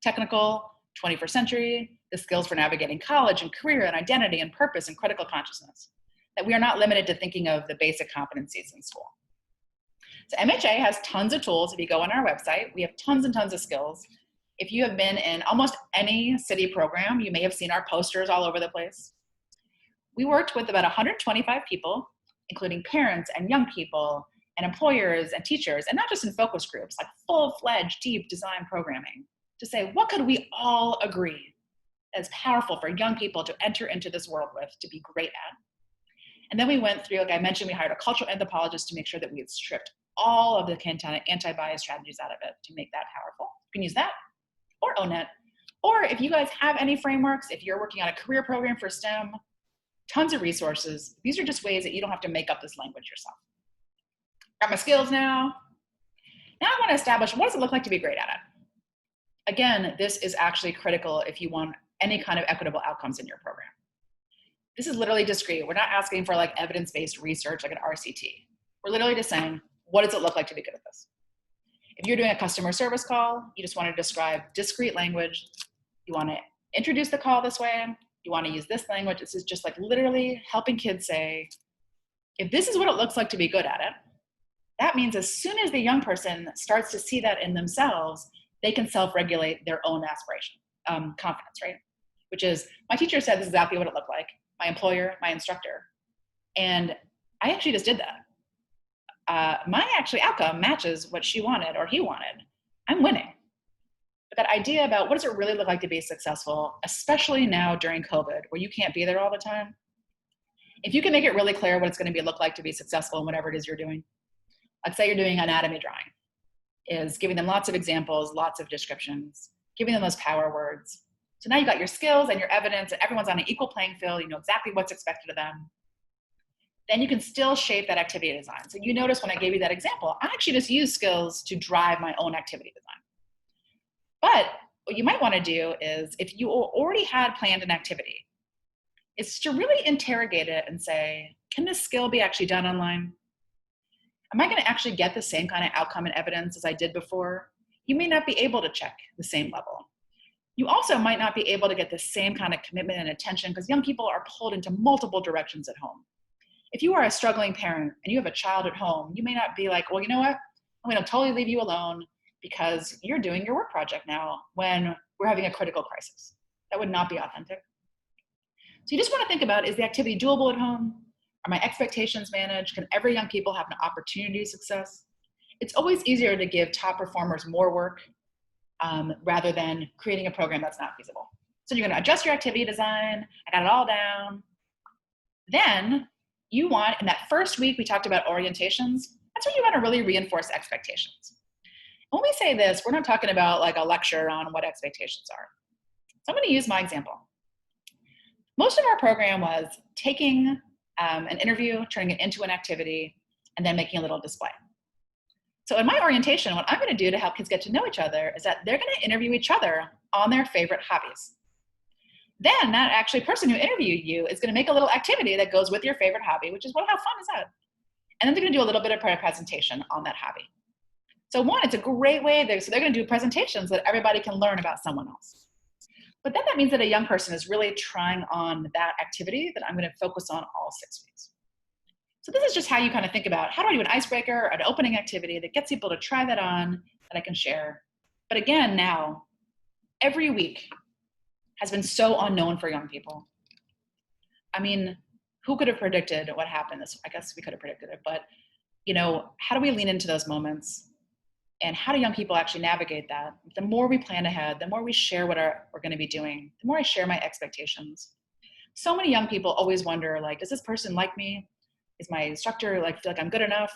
technical, 21st century, the skills for navigating college and career and identity and purpose and critical consciousness. That we are not limited to thinking of the basic competencies in school. So MHA has tons of tools. If you go on our website, we have tons and tons of skills. If you have been in almost any city program, you may have seen our posters all over the place. We worked with about 125 people, including parents and young people and employers and teachers, and not just in focus groups, like full-fledged deep design programming, to say, what could we all agree is powerful for young people to enter into this world with, to be great at? And then we went through, like I mentioned, we hired a cultural anthropologist to make sure that we had stripped all of the anti-bias strategies out of it to make that powerful. You can use that, or ONET. Or if you guys have any frameworks, if you're working on a career program for STEM, tons of resources. These are just ways that you don't have to make up this language yourself. Got my skills now. Now I want to establish, what does it look like to be great at it? Again, this is actually critical if you want any kind of equitable outcomes in your program. This is literally discrete. We're not asking for like evidence-based research like an RCT. We're literally just saying, what does it look like to be good at this? If you're doing a customer service call, you just want to describe discrete language. You want to introduce the call this way. You want to use this language. This is just like literally helping kids say, if this is what it looks like to be good at it, that means as soon as the young person starts to see that in themselves, they can self-regulate their own aspiration, confidence, right? Which is, my teacher said this is exactly what it looked like. My employer, my instructor. And I actually just did that. My actually outcome matches what she wanted or he wanted. I'm winning. But that idea about what does it really look like to be successful, especially now during COVID, where you can't be there all the time. If you can make it really clear what it's going to look like to be successful in whatever it is you're doing. Let's say you're doing anatomy drawing, is giving them lots of examples, lots of descriptions, giving them those power words. So now you got your skills and your evidence, and everyone's on an equal playing field. You know exactly what's expected of them. Then you can still shape that activity design. So you notice when I gave you that example, I actually just use skills to drive my own activity design. But what you might want to do is, if you already had planned an activity, is to really interrogate it and say, can this skill be actually done online? Am I going to actually get the same kind of outcome and evidence as I did before? You may not be able to check the same level. You also might not be able to get the same kind of commitment and attention because young people are pulled into multiple directions at home. If you are a struggling parent and you have a child at home, you may not be like, well, you know what? I'm going to totally leave you alone because you're doing your work project now when we're having a critical crisis. That would not be authentic. So you just want to think about, is the activity doable at home? Are my expectations managed? Can every young people have an opportunity to success? It's always easier to give top performers more work rather than creating a program that's not feasible. So you're going to adjust your activity design. I got it all down. Then you want, in that first week we talked about orientations, that's where you want to really reinforce expectations. When we say this, we're not talking about like a lecture on what expectations are. So I'm going to use my example. Most of our program was taking an interview, turning it into an activity, and then making a little display. So in my orientation, what I'm going to do to help kids get to know each other is that they're going to interview each other on their favorite hobbies. Then that actually person who interviewed you is going to make a little activity that goes with your favorite hobby, which is, well, how fun is that? And then they're going to do a little bit of presentation on that hobby. So one, it's a great way, so they're going to do presentations that everybody can learn about someone else. But then that means that a young person is really trying on that activity that I'm going to focus on all 6 weeks. So this is just how you kind of think about, how do I do an icebreaker, an opening activity that gets people to try that on, that I can share. But again, now, every week has been so unknown for young people. I mean, who could have predicted what happened? I guess we could have predicted it, but you know, how do we lean into those moments? And how do young people actually navigate that? The more we plan ahead, the more we share what we're going to be doing, the more I share my expectations. So many young people always wonder, like, does this person like me? Is my instructor feel like I'm good enough?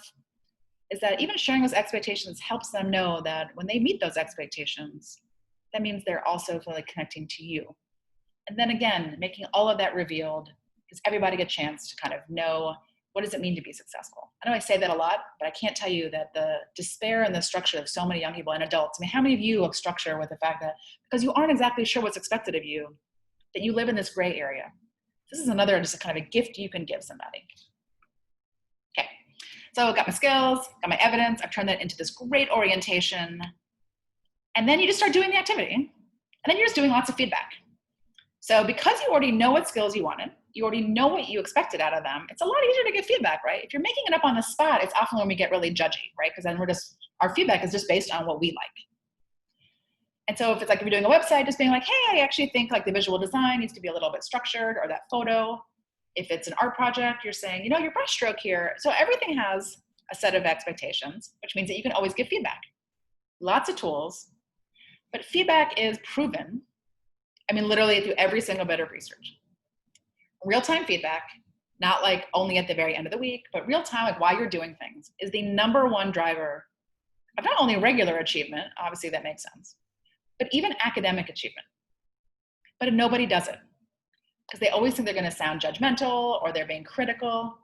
Is that even sharing those expectations helps them know that when they meet those expectations, that means they're also like connecting to you. And then again, making all of that revealed gives everybody a chance to kind of know, what does it mean to be successful? I know I say that a lot, but I can't tell you that the despair and the structure of so many young people and adults, I mean, how many of you have structure with the fact that because you aren't exactly sure what's expected of you, that you live in this gray area? This is another just kind of a gift you can give somebody. Okay, so I've got my skills, got my evidence, I've turned that into this great orientation. And then you just start doing the activity. And then you're just doing lots of feedback. So because you already know what skills you wanted, you already know what you expected out of them, it's a lot easier to get feedback, right? If you're making it up on the spot, it's often when we get really judgy, right? Because then our feedback is just based on what we like. And so if it's like, if you're doing a website, just being like, hey, I actually think like the visual design needs to be a little bit structured, or that photo. If it's an art project, you're saying, you know, your brush stroke here. So everything has a set of expectations, which means that you can always give feedback. Lots of tools, but feedback is proven. I mean, literally through every single bit of research. Real-time feedback, not like only at the very end of the week, but real-time, like while you're doing things, is the #1 driver of not only regular achievement, obviously that makes sense, but even academic achievement. But nobody does it because they always think they're going to sound judgmental or they're being critical.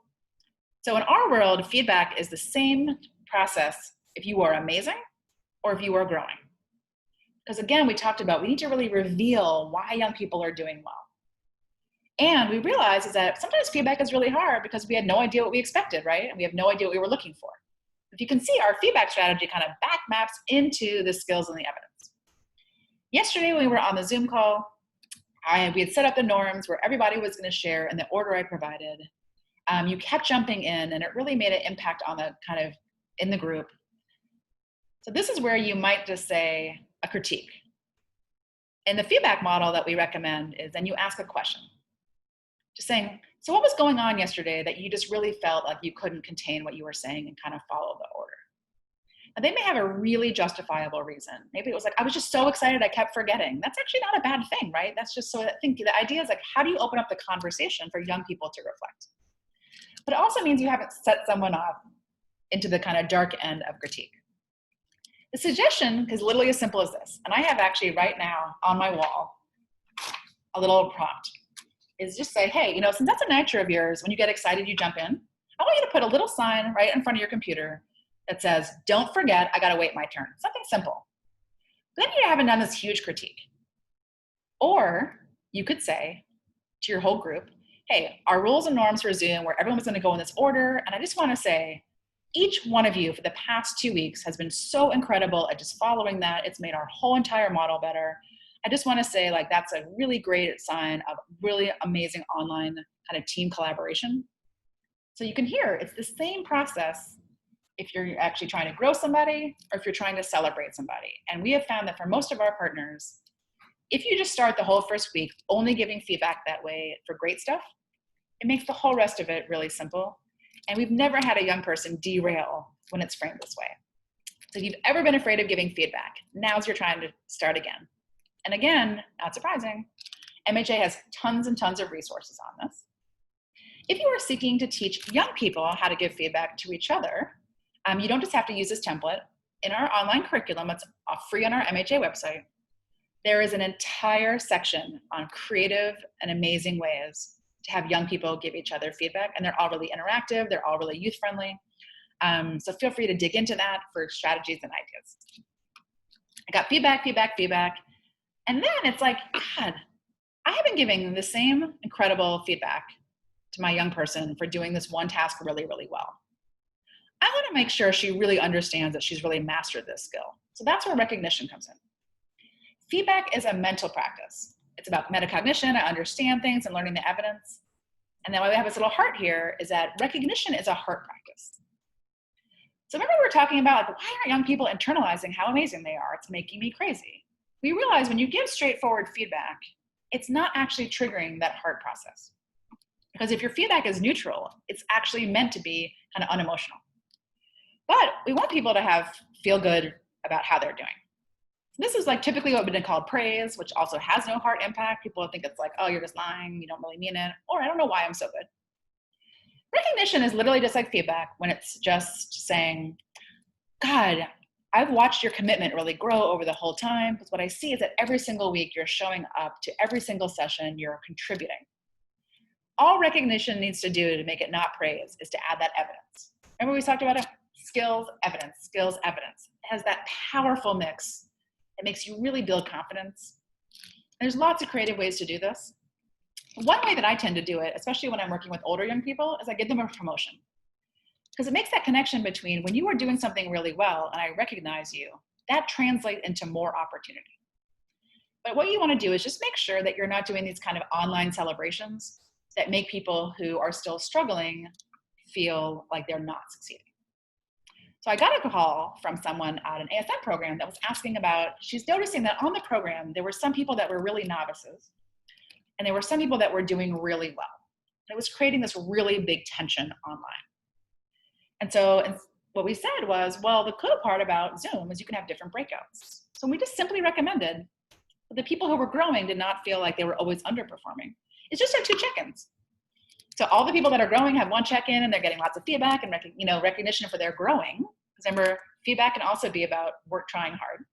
So in our world, feedback is the same process if you are amazing or if you are growing. Because again, we talked about, we need to really reveal why young people are doing well. And we realize is that sometimes feedback is really hard because we had no idea what we expected, right? And we have no idea what we were looking for. If you can see, our feedback strategy kind of back maps into the skills and the evidence. Yesterday, when we were on the Zoom call, we had set up the norms where everybody was going to share in the order I provided. You kept jumping in, and it really made an impact on the kind of in the group. So this is where you might just say a critique. And the feedback model that we recommend is then you ask a question. Just saying, so what was going on yesterday that you just really felt like you couldn't contain what you were saying and kind of follow the order? And they may have a really justifiable reason. Maybe it was like, I was just so excited I kept forgetting. That's actually not a bad thing, right? That's just so I think the idea is like, how do you open up the conversation for young people to reflect? But it also means you haven't set someone up into the kind of dark end of critique. The suggestion is literally as simple as this. And I have actually right now on my wall a little prompt is just say, hey, since that's a nature of yours, when you get excited, you jump in. I want you to put a little sign right in front of your computer that says, don't forget, I gotta wait my turn. Something simple. Then you haven't done this huge critique. Or you could say to your whole group, hey, our rules and norms for Zoom where everyone's gonna go in this order, and I just wanna say, each one of you for the past 2 weeks has been so incredible at just following that. It's made our whole entire model better. I just want to say that's a really great sign of really amazing online kind of team collaboration. So you can hear it's the same process if you're actually trying to grow somebody or if you're trying to celebrate somebody. And we have found that for most of our partners, if you just start the whole first week only giving feedback that way for great stuff, it makes the whole rest of it really simple. And we've never had a young person derail when it's framed this way. So if you've ever been afraid of giving feedback, now's your time to start again. And again, not surprising, MHA has tons and tons of resources on this. If you are seeking to teach young people how to give feedback to each other, you don't just have to use this template. In our online curriculum, it's free on our MHA website, there is an entire section on creative and amazing ways to have young people give each other feedback, and they're all really interactive, they're all really youth-friendly. So feel free to dig into that for strategies and ideas. I got feedback, and then it's like, God, I have been giving the same incredible feedback to my young person for doing this one task really, really well. I want to make sure she really understands that she's really mastered this skill. So that's where recognition comes in. Feedback is a mental practice. It's about metacognition, I understand things and learning the evidence. And then why we have this little heart here is that recognition is a heart practice. So remember we were talking about why aren't young people internalizing how amazing they are? It's making me crazy. We realize when you give straightforward feedback, it's not actually triggering that heart process. Because if your feedback is neutral, it's actually meant to be kind of unemotional. But we want people to feel good about how they're doing. This is typically what would be called praise, which also has no heart impact. People think it's oh, you're just lying, you don't really mean it, or I don't know why I'm so good. Recognition is literally just like feedback when it's just saying, God, I've watched your commitment really grow over the whole time, because what I see is that every single week you're showing up to every single session, you're contributing. All recognition needs to do to make it not praise is to add that evidence. Remember we talked about it? Skills, evidence, skills, evidence. It has that powerful mix. It makes you really build confidence. There's lots of creative ways to do this. One way that I tend to do it, especially when I'm working with older young people, is I give them a promotion. Because it makes that connection between when you are doing something really well and I recognize you, that translates into more opportunity. But what you want to do is just make sure that you're not doing these kind of online celebrations that make people who are still struggling feel like they're not succeeding. So I got a call from someone at an ASM program that was asking about, she's noticing that on the program, there were some people that were really novices, and there were some people that were doing really well. It was creating this really big tension online. And so what we said was, well, the cool part about Zoom is you can have different breakouts. So we just simply recommended that the people who were growing did not feel like they were always underperforming. It's just have 2 check-ins. So all the people that are growing have 1 check-in and they're getting lots of feedback and recognition for their growing. Because remember, feedback can also be about work trying hard.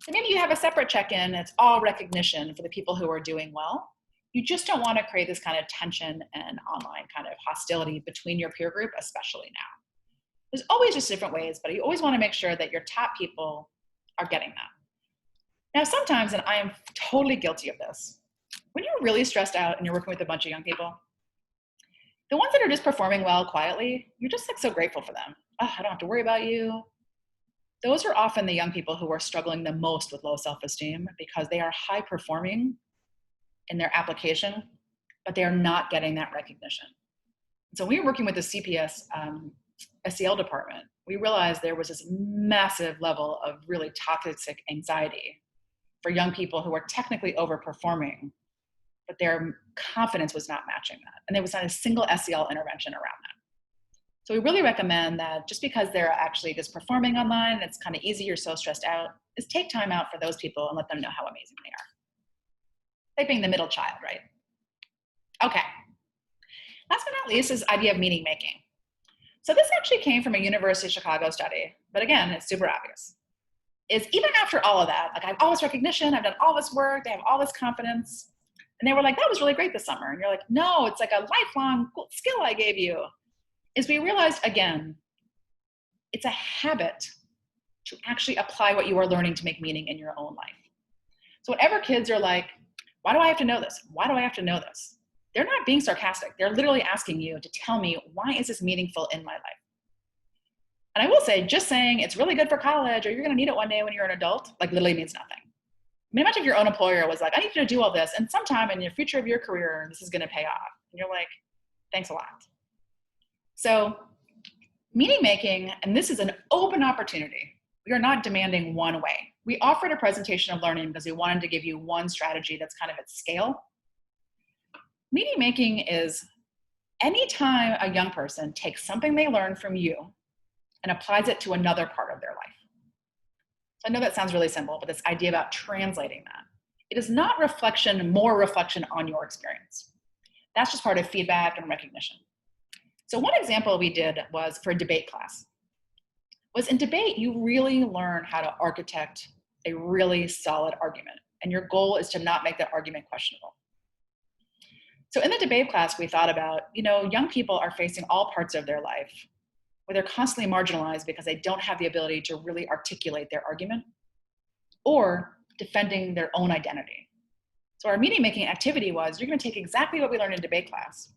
So maybe you have a separate check-in, it's all recognition for the people who are doing well. You just don't want to create this kind of tension and online kind of hostility between your peer group, especially now. There's always just different ways, but you always want to make sure that your top people are getting that. Now sometimes, and I am totally guilty of this, when you're really stressed out and you're working with a bunch of young people, the ones that are just performing well quietly, you're just so grateful for them. Oh, I don't have to worry about you. Those are often the young people who are struggling the most with low self-esteem because they are high performing in their application, but they are not getting that recognition. So when we were working with the CPS SEL department, we realized there was this massive level of really toxic anxiety for young people who are technically overperforming, but their confidence was not matching that. And there was not a single SEL intervention around that. So we really recommend that just because they're actually just performing online, and it's kind of easy, you're so stressed out, is take time out for those people and let them know how amazing they are. Like being the middle child, right? Okay. Last but not least is idea of meaning making. So this actually came from a University of Chicago study, but again, it's super obvious. Is even after all of that, I have all this recognition, I've done all this work, they have all this confidence, And they were like, that was really great this summer. And you're like, no, it's like a lifelong skill I gave you. Is we realized, again, it's a habit to actually apply what you are learning to make meaning in your own life. So whenever kids are like, why do I have to know this? Why do I have to know this? They're not being sarcastic. They're literally asking you to tell me, why is this meaningful in my life? And I will say, just saying it's really good for college or you're going to need it one day when you're an adult, like literally means nothing. I mean, imagine if your own employer was like, I need you to do all this, and sometime in the future of your career, this is going to pay off. And you're like, thanks a lot. So meaning making, and this is an open opportunity. We are not demanding one way. We offered a presentation of learning because we wanted to give you one strategy that's kind of at scale. Meaning making is anytime a young person takes something they learned from you and applies it to another part of their life. So I know that sounds really simple, but this idea about translating that. It is not more reflection on your experience. That's just part of feedback and recognition. So one example we did was for a debate class. Was in debate, you really learn how to architect a really solid argument. And your goal is to not make that argument questionable. So in the debate class, we thought about, young people are facing all parts of their life where they're constantly marginalized because they don't have the ability to really articulate their argument or defending their own identity. So our meaning making activity was, you're going to take exactly what we learned in debate class,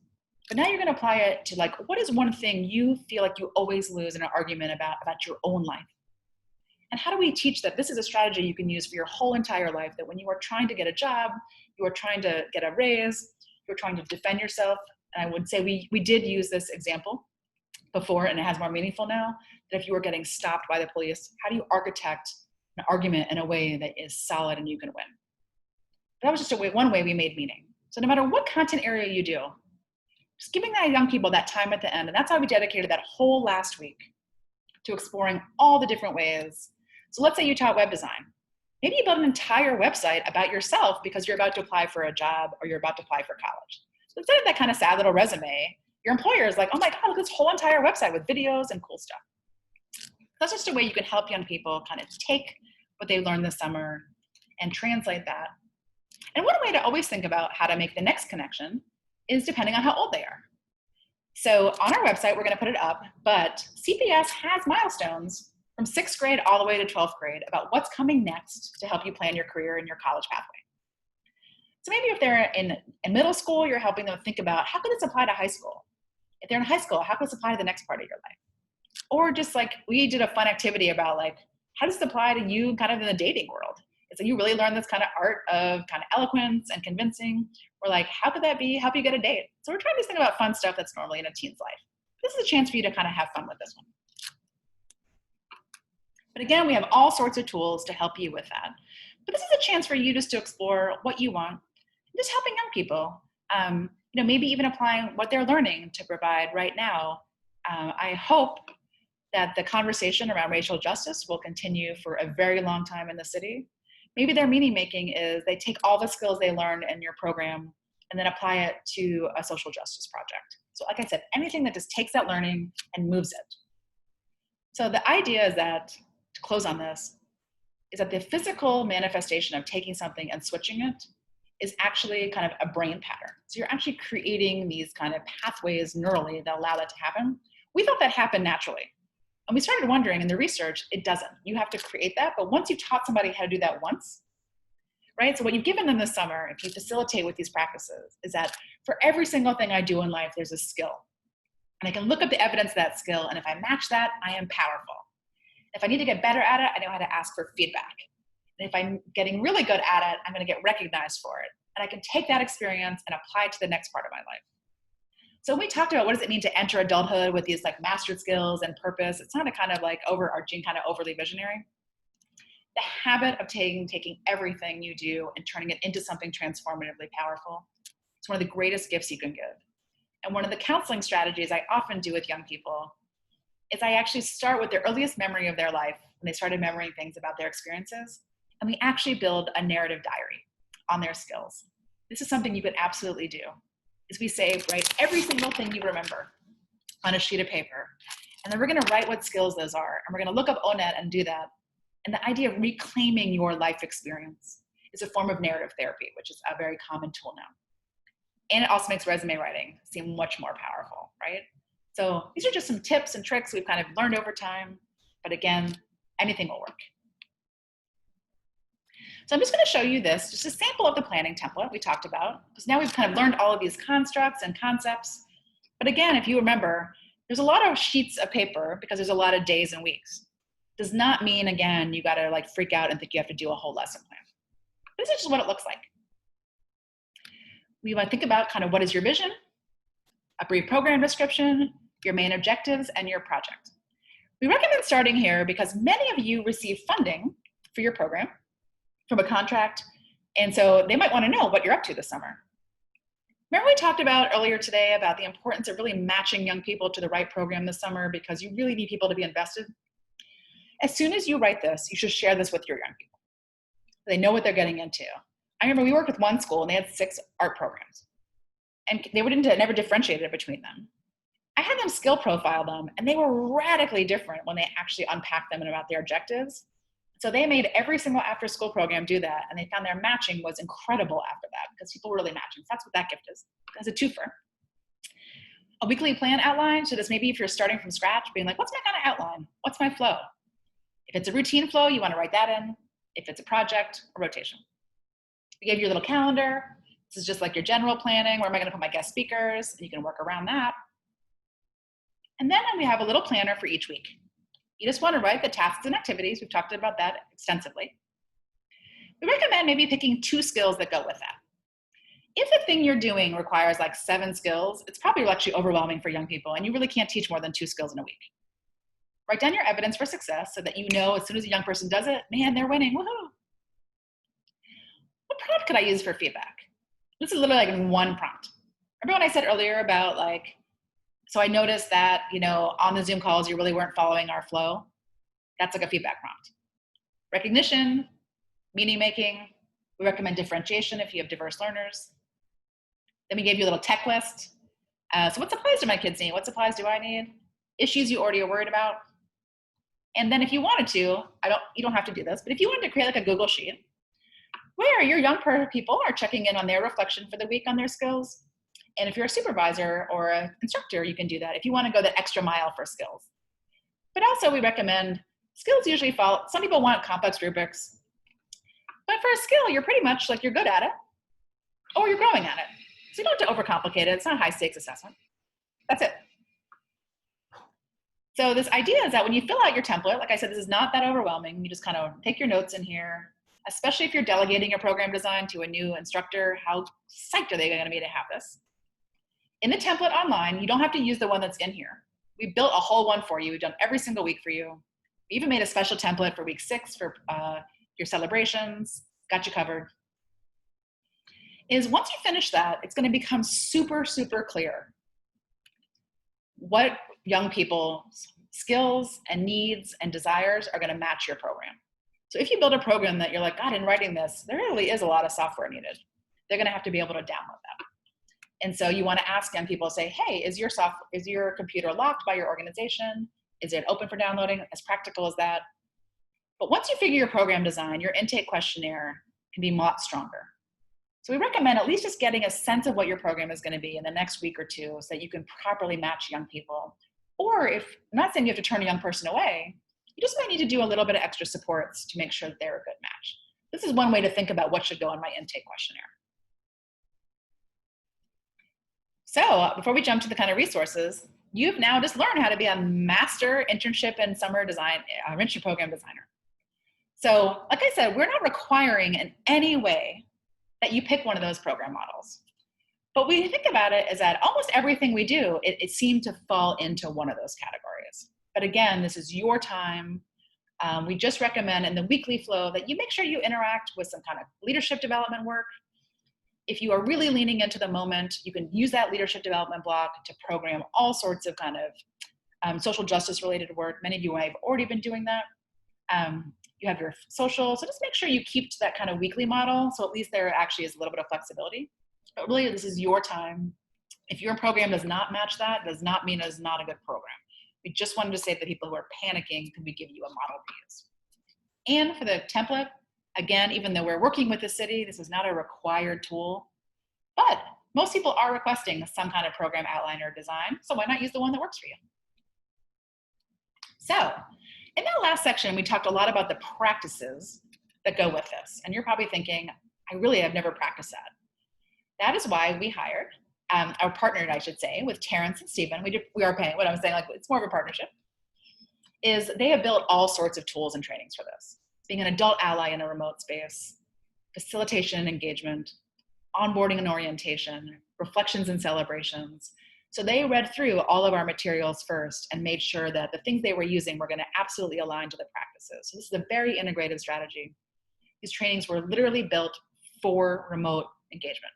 but now you're going to apply it to what is one thing you feel like you always lose in an argument about your own life? And how do we teach that this is a strategy you can use for your whole entire life, that when you are trying to get a job, you are trying to get a raise, you're trying to defend yourself. And I would say we did use this example before, and it has more meaningful now, that if you were getting stopped by the police, how do you architect an argument in a way that is solid and you can win? That was just one way we made meaning. So no matter what content area you do, just giving that young people that time at the end, and that's how we dedicated that whole last week to exploring all the different ways. So let's say you taught web design. Maybe you built an entire website about yourself because you're about to apply for a job or you're about to apply for college. So instead of that kind of sad little resume, your employer is like, oh my God, look at this whole entire website with videos and cool stuff. That's just a way you can help young people kind of take what they learned this summer and translate that. And one way to always think about how to make the next connection is depending on how old they are. So on our website, we're going to put it up, but CPS has milestones from 6th grade all the way to 12th grade about what's coming next to help you plan your career and your college pathway. So maybe if they're in middle school, you're helping them think about how could this apply to high school? If they're in high school, how could this apply to the next part of your life? Or just we did a fun activity about how does this apply to you kind of in the dating world? It's you really learn this kind of art of kind of eloquence and convincing, or how could that help you get a date? So we're trying to think about fun stuff that's normally in a teen's life. This is a chance for you to kind of have fun with this one. But again, we have all sorts of tools to help you with that. But this is a chance for you just to explore what you want, just helping young people, maybe even applying what they're learning to provide right now. I hope that the conversation around racial justice will continue for a very long time in the city. Maybe their meaning making is they take all the skills they learned in your program and then apply it to a social justice project. So like I said, anything that just takes that learning and moves it. So the idea is that, to close on this, is that the physical manifestation of taking something and switching it is actually kind of a brain pattern. So you're actually creating these kind of pathways neurally that allow that to happen. We thought that happened naturally. And we started wondering in the research, it doesn't. You have to create that, but once you've taught somebody how to do that once, right? So what you've given them this summer, if you facilitate with these practices, is that for every single thing I do in life, there's a skill. And I can look up the evidence of that skill, and if I match that, I am powerful. If I need to get better at it, I know how to ask for feedback. And if I'm getting really good at it, I'm gonna get recognized for it. And I can take that experience and apply it to the next part of my life. So when we talked about what does it mean to enter adulthood with these mastered skills and purpose, it's not a kind of overarching, kind of overly visionary. The habit of taking everything you do and turning it into something transformatively powerful, it's one of the greatest gifts you can give. And one of the counseling strategies I often do with young people is I actually start with their earliest memory of their life when they started remembering things about their experiences, and we actually build a narrative diary on their skills. This is something you could absolutely do. Is we say, write every single thing you remember on a sheet of paper. And then we're gonna write what skills those are. And we're gonna look up ONET and do that. And the idea of reclaiming your life experience is a form of narrative therapy, which is a very common tool now. And it also makes resume writing seem much more powerful, right? So these are just some tips and tricks we've kind of learned over time. But again, anything will work. So I'm just going to show you this, just a sample of the planning template we talked about, because now we've kind of learned all of these constructs and concepts. But again, if you remember, there's a lot of sheets of paper because there's a lot of days and weeks. Does not mean, again, you got to like freak out and think you have to do a whole lesson plan. This is just what it looks like. We want to think about kind of what is your vision, a brief program description, your main objectives, and your project. We recommend starting here because many of you receive funding for your program from a contract, and so they might want to know what you're up to this summer. Remember we talked about earlier today about the importance of really matching young people to the right program this summer because you really need people to be invested? As soon as you write this, you should share this with your young people. They know what they're getting into. I remember we worked with one school and they had 6 art programs and they never differentiated between them. I had them skill profile them and they were radically different when they actually unpacked them and about their objectives. So they made every single after school program do that and they found their matching was incredible after that because people were really matching. So that's what that gift is. That's a twofer. A weekly plan outline. So this maybe if you're starting from scratch, being like, what's my kind of outline? What's my flow? If it's a routine flow, you want to write that in. If it's a project, a rotation. We gave you a little calendar. This is just like your general planning. Where am I going to put my guest speakers? And you can work around that. And then we have a little planner for each week. You just want to write the tasks and activities. We've talked about that extensively. We recommend maybe picking 2 skills that go with that. If the thing you're doing requires like 7 skills, it's probably actually overwhelming for young people and you really can't teach more than 2 skills in a week. Write down your evidence for success so that you know as soon as a young person does it, man, they're winning, woohoo. What prompt could I use for feedback? This is literally like one prompt. Remember when I said earlier about like, so I noticed that, you know, on the Zoom calls, you really weren't following our flow. That's like a feedback prompt. Recognition, meaning making. We recommend differentiation if you have diverse learners. Then we gave you a little tech list. So what supplies do my kids need? What supplies do I need? Issues you already are worried about. And then if you wanted to, you don't have to do this, but if you wanted to create like a Google Sheet where your young people are checking in on their reflection for the week on their skills. And if you're a supervisor or an instructor, you can do that if you want to go the extra mile for skills. But also we recommend skills usually follow, some people want complex rubrics, but for a skill, you're pretty much like you're good at it or you're growing at it. So you don't have to overcomplicate it. It's not a high stakes assessment. That's it. So this idea is that when you fill out your template, like I said, this is not that overwhelming. You just kind of take your notes in here, especially if you're delegating your program design to a new instructor. How psyched are they going to be to have this? In the template online, you don't have to use the one that's in here. We built a whole one for you. We've done every single week for you. We even made a special template for week 6 for your celebrations. Got you covered. Is once you finish that, it's going to become super, super clear what young people's skills and needs and desires are going to match your program. So if you build a program that you're like, God, in writing this, there really is a lot of software needed. They're going to have to be able to download that. And so you want to ask young people, say, hey, is your computer locked by your organization? Is it open for downloading? As practical as that. But once you figure your program design, your intake questionnaire can be a lot stronger. So we recommend at least just getting a sense of what your program is going to be in the next week or 2 so that you can properly match young people. Or if, I'm not saying you have to turn a young person away, you just might need to do a little bit of extra supports to make sure that they're a good match. This is one way to think about what should go in my intake questionnaire. So before we jump to the kind of resources, you've now just learned how to be a master internship and summer design, enrichment program designer. So like I said, we're not requiring in any way that you pick one of those program models. But when you think about it is that almost everything we do, it seemed to fall into one of those categories. But again, this is your time. We just recommend in the weekly flow that you make sure you interact with some kind of leadership development work. If you are really leaning into the moment, you can use that leadership development block to program all sorts of kind of social justice related work. Many of you have already been doing that. You have your social, so just make sure you keep to that kind of weekly model. So at least there actually is a little bit of flexibility. But really, this is your time. If your program does not match that, does not mean it's not a good program. We just wanted to say that people who are panicking, can we give you a model to use? And for the template, Again, even though we're working with the city, this is not a required tool, but most people are requesting some kind of program outline or design, so why not use the one that works for you? So in that last section, we talked a lot about the practices that go with this. And you're probably thinking, I really have never practiced that. That is why we hired, our partnered, I should say, with Terrence and Stephen. We are paying, what I'm saying, like it's more of a partnership, is they have built all sorts of tools and trainings for this. Being an adult ally in a remote space, facilitation and engagement, onboarding and orientation, reflections and celebrations. So they read through all of our materials first and made sure that the things they were using were going to absolutely align to the practices. So this is a very integrative strategy. These trainings were literally built for remote engagement.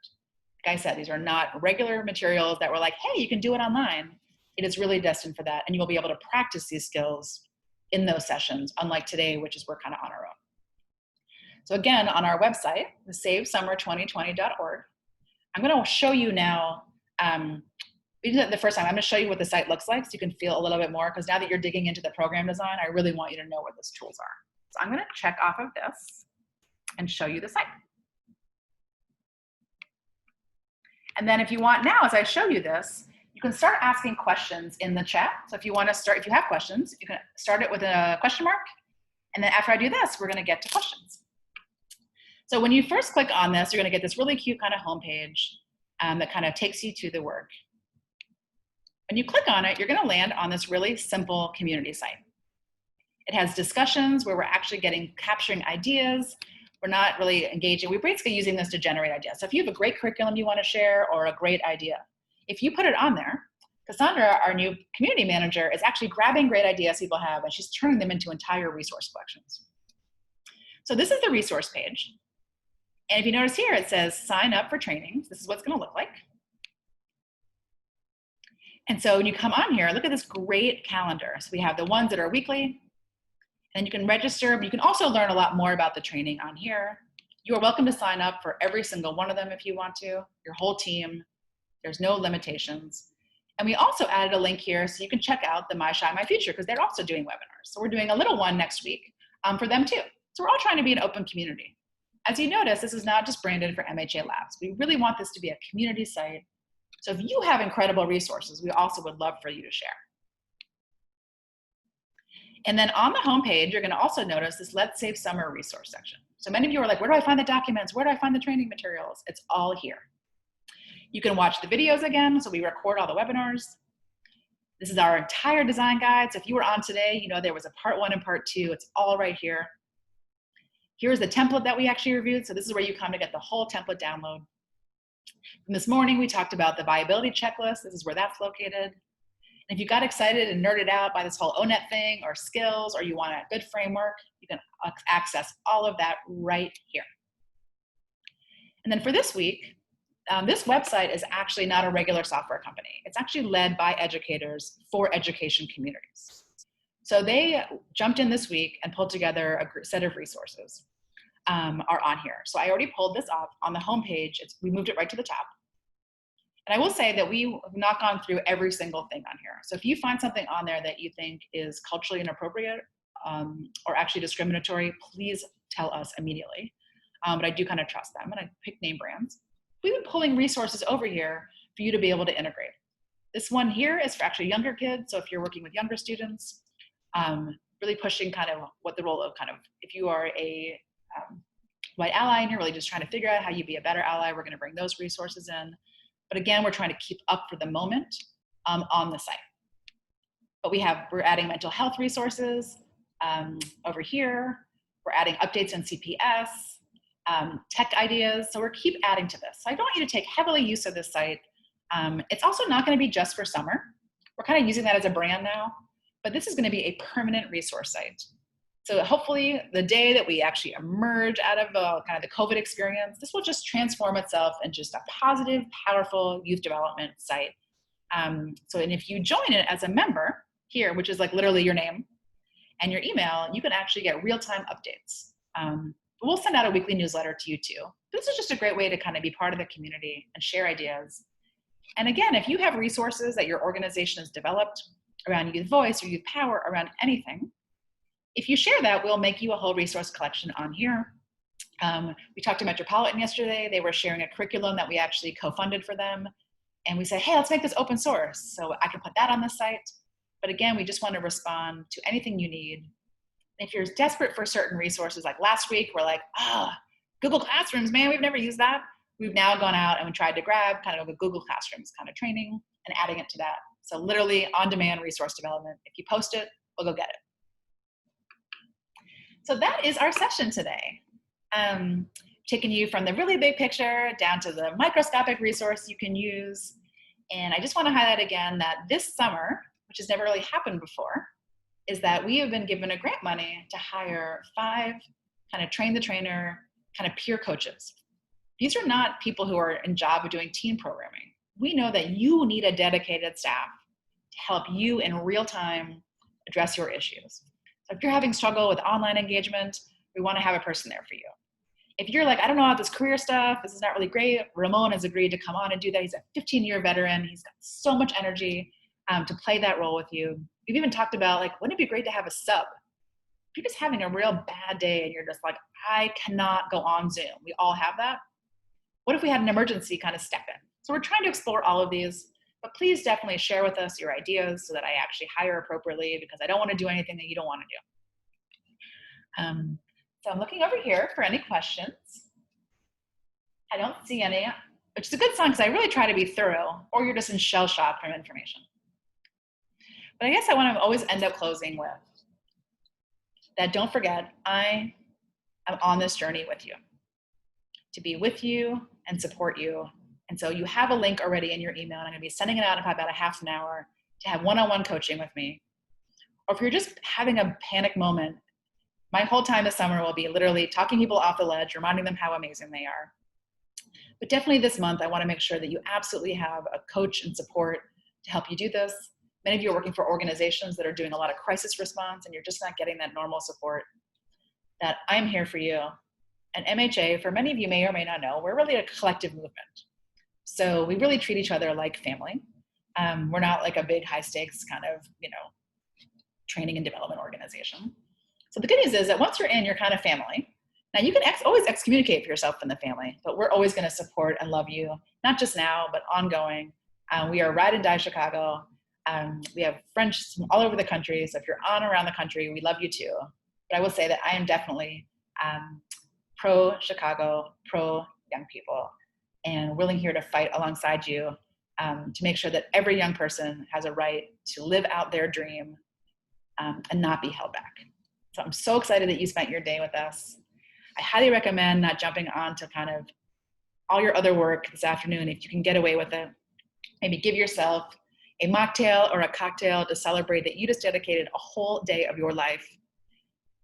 Like I said, these are not regular materials that were like, hey, you can do it online. It is really destined for that. And you will be able to practice these skills in those sessions, unlike today, which is we're kind of on our own. So again, on our website, the savesummer2020.org, I'm going to show you now, we did it the first time, I'm going to show you what the site looks like so you can feel a little bit more, because now that you're digging into the program design, I really want you to know what those tools are. So I'm going to check off of this and show you the site. And then if you want now, as I show you this, you can start asking questions in the chat. So if you want to start, if you have questions, you can start it with a question mark. And then after I do this, we're going to get to questions. So when you first click on this, you're going to get this really cute kind of homepage that kind of takes you to the work. When you click on it, you're going to land on this really simple community site. It has discussions where we're actually capturing ideas. We're not really engaging. We're basically using this to generate ideas. So if you have a great curriculum you want to share or a great idea, if you put it on there, Cassandra, our new community manager, is actually grabbing great ideas people have and she's turning them into entire resource collections. So this is the resource page. And if you notice here, it says sign up for trainings. This is what it's going to look like. And so when you come on here, look at this great calendar. So we have the ones that are weekly, and you can register, but you can also learn a lot more about the training on here. You are welcome to sign up for every single one of them if you want to, your whole team. There's no limitations. And we also added a link here so you can check out the My Shine, My Future, because they're also doing webinars. So we're doing a little one next week for them too. So we're all trying to be an open community. As you notice, this is not just branded for MHA Labs. We really want this to be a community site. So if you have incredible resources, we also would love for you to share. And then on the homepage, you're going to also notice this Let's Save Summer resource section. So many of you are like, where do I find the documents? Where do I find the training materials? It's all here. You can watch the videos again. So we record all the webinars. This is our entire design guide. So if you were on today, you know there was a part 1 and part 2. It's all right here. Here's the template that we actually reviewed. So this is where you come to get the whole template download. And this morning, we talked about the viability checklist. This is where that's located. And if you got excited and nerded out by this whole ONET thing or skills, or you want a good framework, you can access all of that right here. And then for this week, this website is actually not a regular software company. It's actually led by educators for education communities. So they jumped in this week and pulled together a set of resources are on here. So I already pulled this up on the homepage. We moved it right to the top. And I will say that we have not gone through every single thing on here. So if you find something on there that you think is culturally inappropriate or actually discriminatory, please tell us immediately. But I do kind of trust them, and I pick name brands. We've been pulling resources over here for you to be able to integrate. This one here is for actually younger kids. So if you're working with younger students, really pushing kind of what the role of kind of, if you are a white ally and you're really just trying to figure out how you be a better ally, we're going to bring those resources in. But again, we're trying to keep up for the moment on the site. But we're adding mental health resources over here. We're adding updates on CPS, tech ideas. So we're keep adding to this. So I don't want you to take heavily use of this site. It's also not going to be just for summer. We're kind of using that as a brand now, but this is going to be a permanent resource site. So hopefully the day that we actually emerge out of kind of the COVID experience, this will just transform itself into just a positive, powerful youth development site. And if you join it as a member here, which is like literally your name and your email, you can actually get real-time updates. We'll send out a weekly newsletter to you too. This is just a great way to kind of be part of the community and share ideas. And again, if you have resources that your organization has developed around youth voice or youth power, around anything, if you share that, we'll make you a whole resource collection on here. We talked to Metropolitan yesterday. They were sharing a curriculum that we actually co-funded for them. And we said, hey, let's make this open source. So I can put that on the site. But again, we just want to respond to anything you need. If you're desperate for certain resources, like last week, we're like, Google Classrooms, man, we've never used that. We've now gone out and we tried to grab kind of a Google Classrooms kind of training and adding it to that. So literally on-demand resource development. If you post it, we'll go get it. So that is our session today. Taking you from the really big picture down to the microscopic resource you can use. And I just want to highlight again that this summer, which has never really happened before, is that we have been given a grant money to hire 5 kind of train the trainer, kind of peer coaches. These are not people who are in job of doing team programming. We know that you need a dedicated staff to help you in real time address your issues. So if you're having struggle with online engagement, we want to have a person there for you. If you're like, I don't know about this career stuff, this is not really great, Ramon has agreed to come on and do that. He's a 15-year veteran. He's got so much energy to play that role with you. We've even talked about, like, wouldn't it be great to have a sub? If you're just having a real bad day and you're just like, I cannot go on Zoom. We all have that. What if we had an emergency kind of step in? So we're trying to explore all of these, but please definitely share with us your ideas so that I actually hire appropriately, because I don't want to do anything that you don't want to do. So I'm looking over here for any questions. I don't see any, which is a good sign because I really try to be thorough, or you're just in shell shock from information. But I guess I want to always end up closing with that. Don't forget, I am on this journey with you, to be with you and support you. And so you have a link already in your email, and I'm going to be sending it out in probably about a half an hour to have one-on-one coaching with me. Or if you're just having a panic moment, my whole time this summer will be literally talking people off the ledge, reminding them how amazing they are. But definitely this month, I want to make sure that you absolutely have a coach and support to help you do this. Many of you are working for organizations that are doing a lot of crisis response and you're just not getting that normal support. That I'm here for you. And MHA, for many of you may or may not know, we're really a collective movement. So we really treat each other like family. We're not like a big high stakes kind of, training and development organization. So the good news is that once you're in, you're kind of family. Now you can always excommunicate for yourself from the family, but we're always going to support and love you, not just now, but ongoing. We are Ride and Die Chicago. We have friends from all over the country. So if you're on around the country, we love you too. But I will say that I am definitely pro Chicago, pro young people, and willing here to fight alongside you to make sure that every young person has a right to live out their dream and not be held back. So I'm so excited that you spent your day with us. I highly recommend not jumping on to kind of all your other work this afternoon. If you can get away with it, maybe give yourself a mocktail or a cocktail to celebrate that you just dedicated a whole day of your life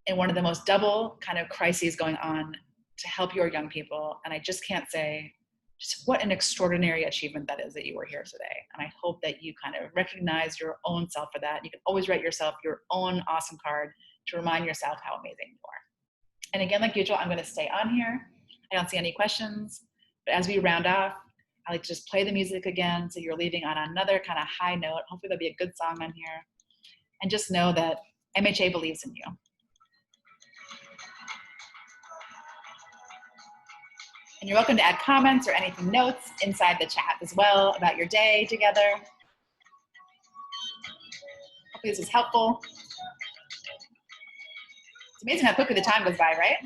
in one of the most double kind of crises going on to help your young people. And I just can't say just what an extraordinary achievement that is that you were here today. And I hope that you kind of recognize your own self for that. You can always write yourself your own awesome card to remind yourself how amazing you are. And again, like usual, I'm going to stay on here. I don't see any questions, but as we round off, I like to just play the music again so you're leaving on another kind of high note. Hopefully there'll be a good song on here. And just know that MHA believes in you. And you're welcome to add comments or anything notes inside the chat as well about your day together. Hopefully this is helpful. It's amazing how quickly the time goes by, right?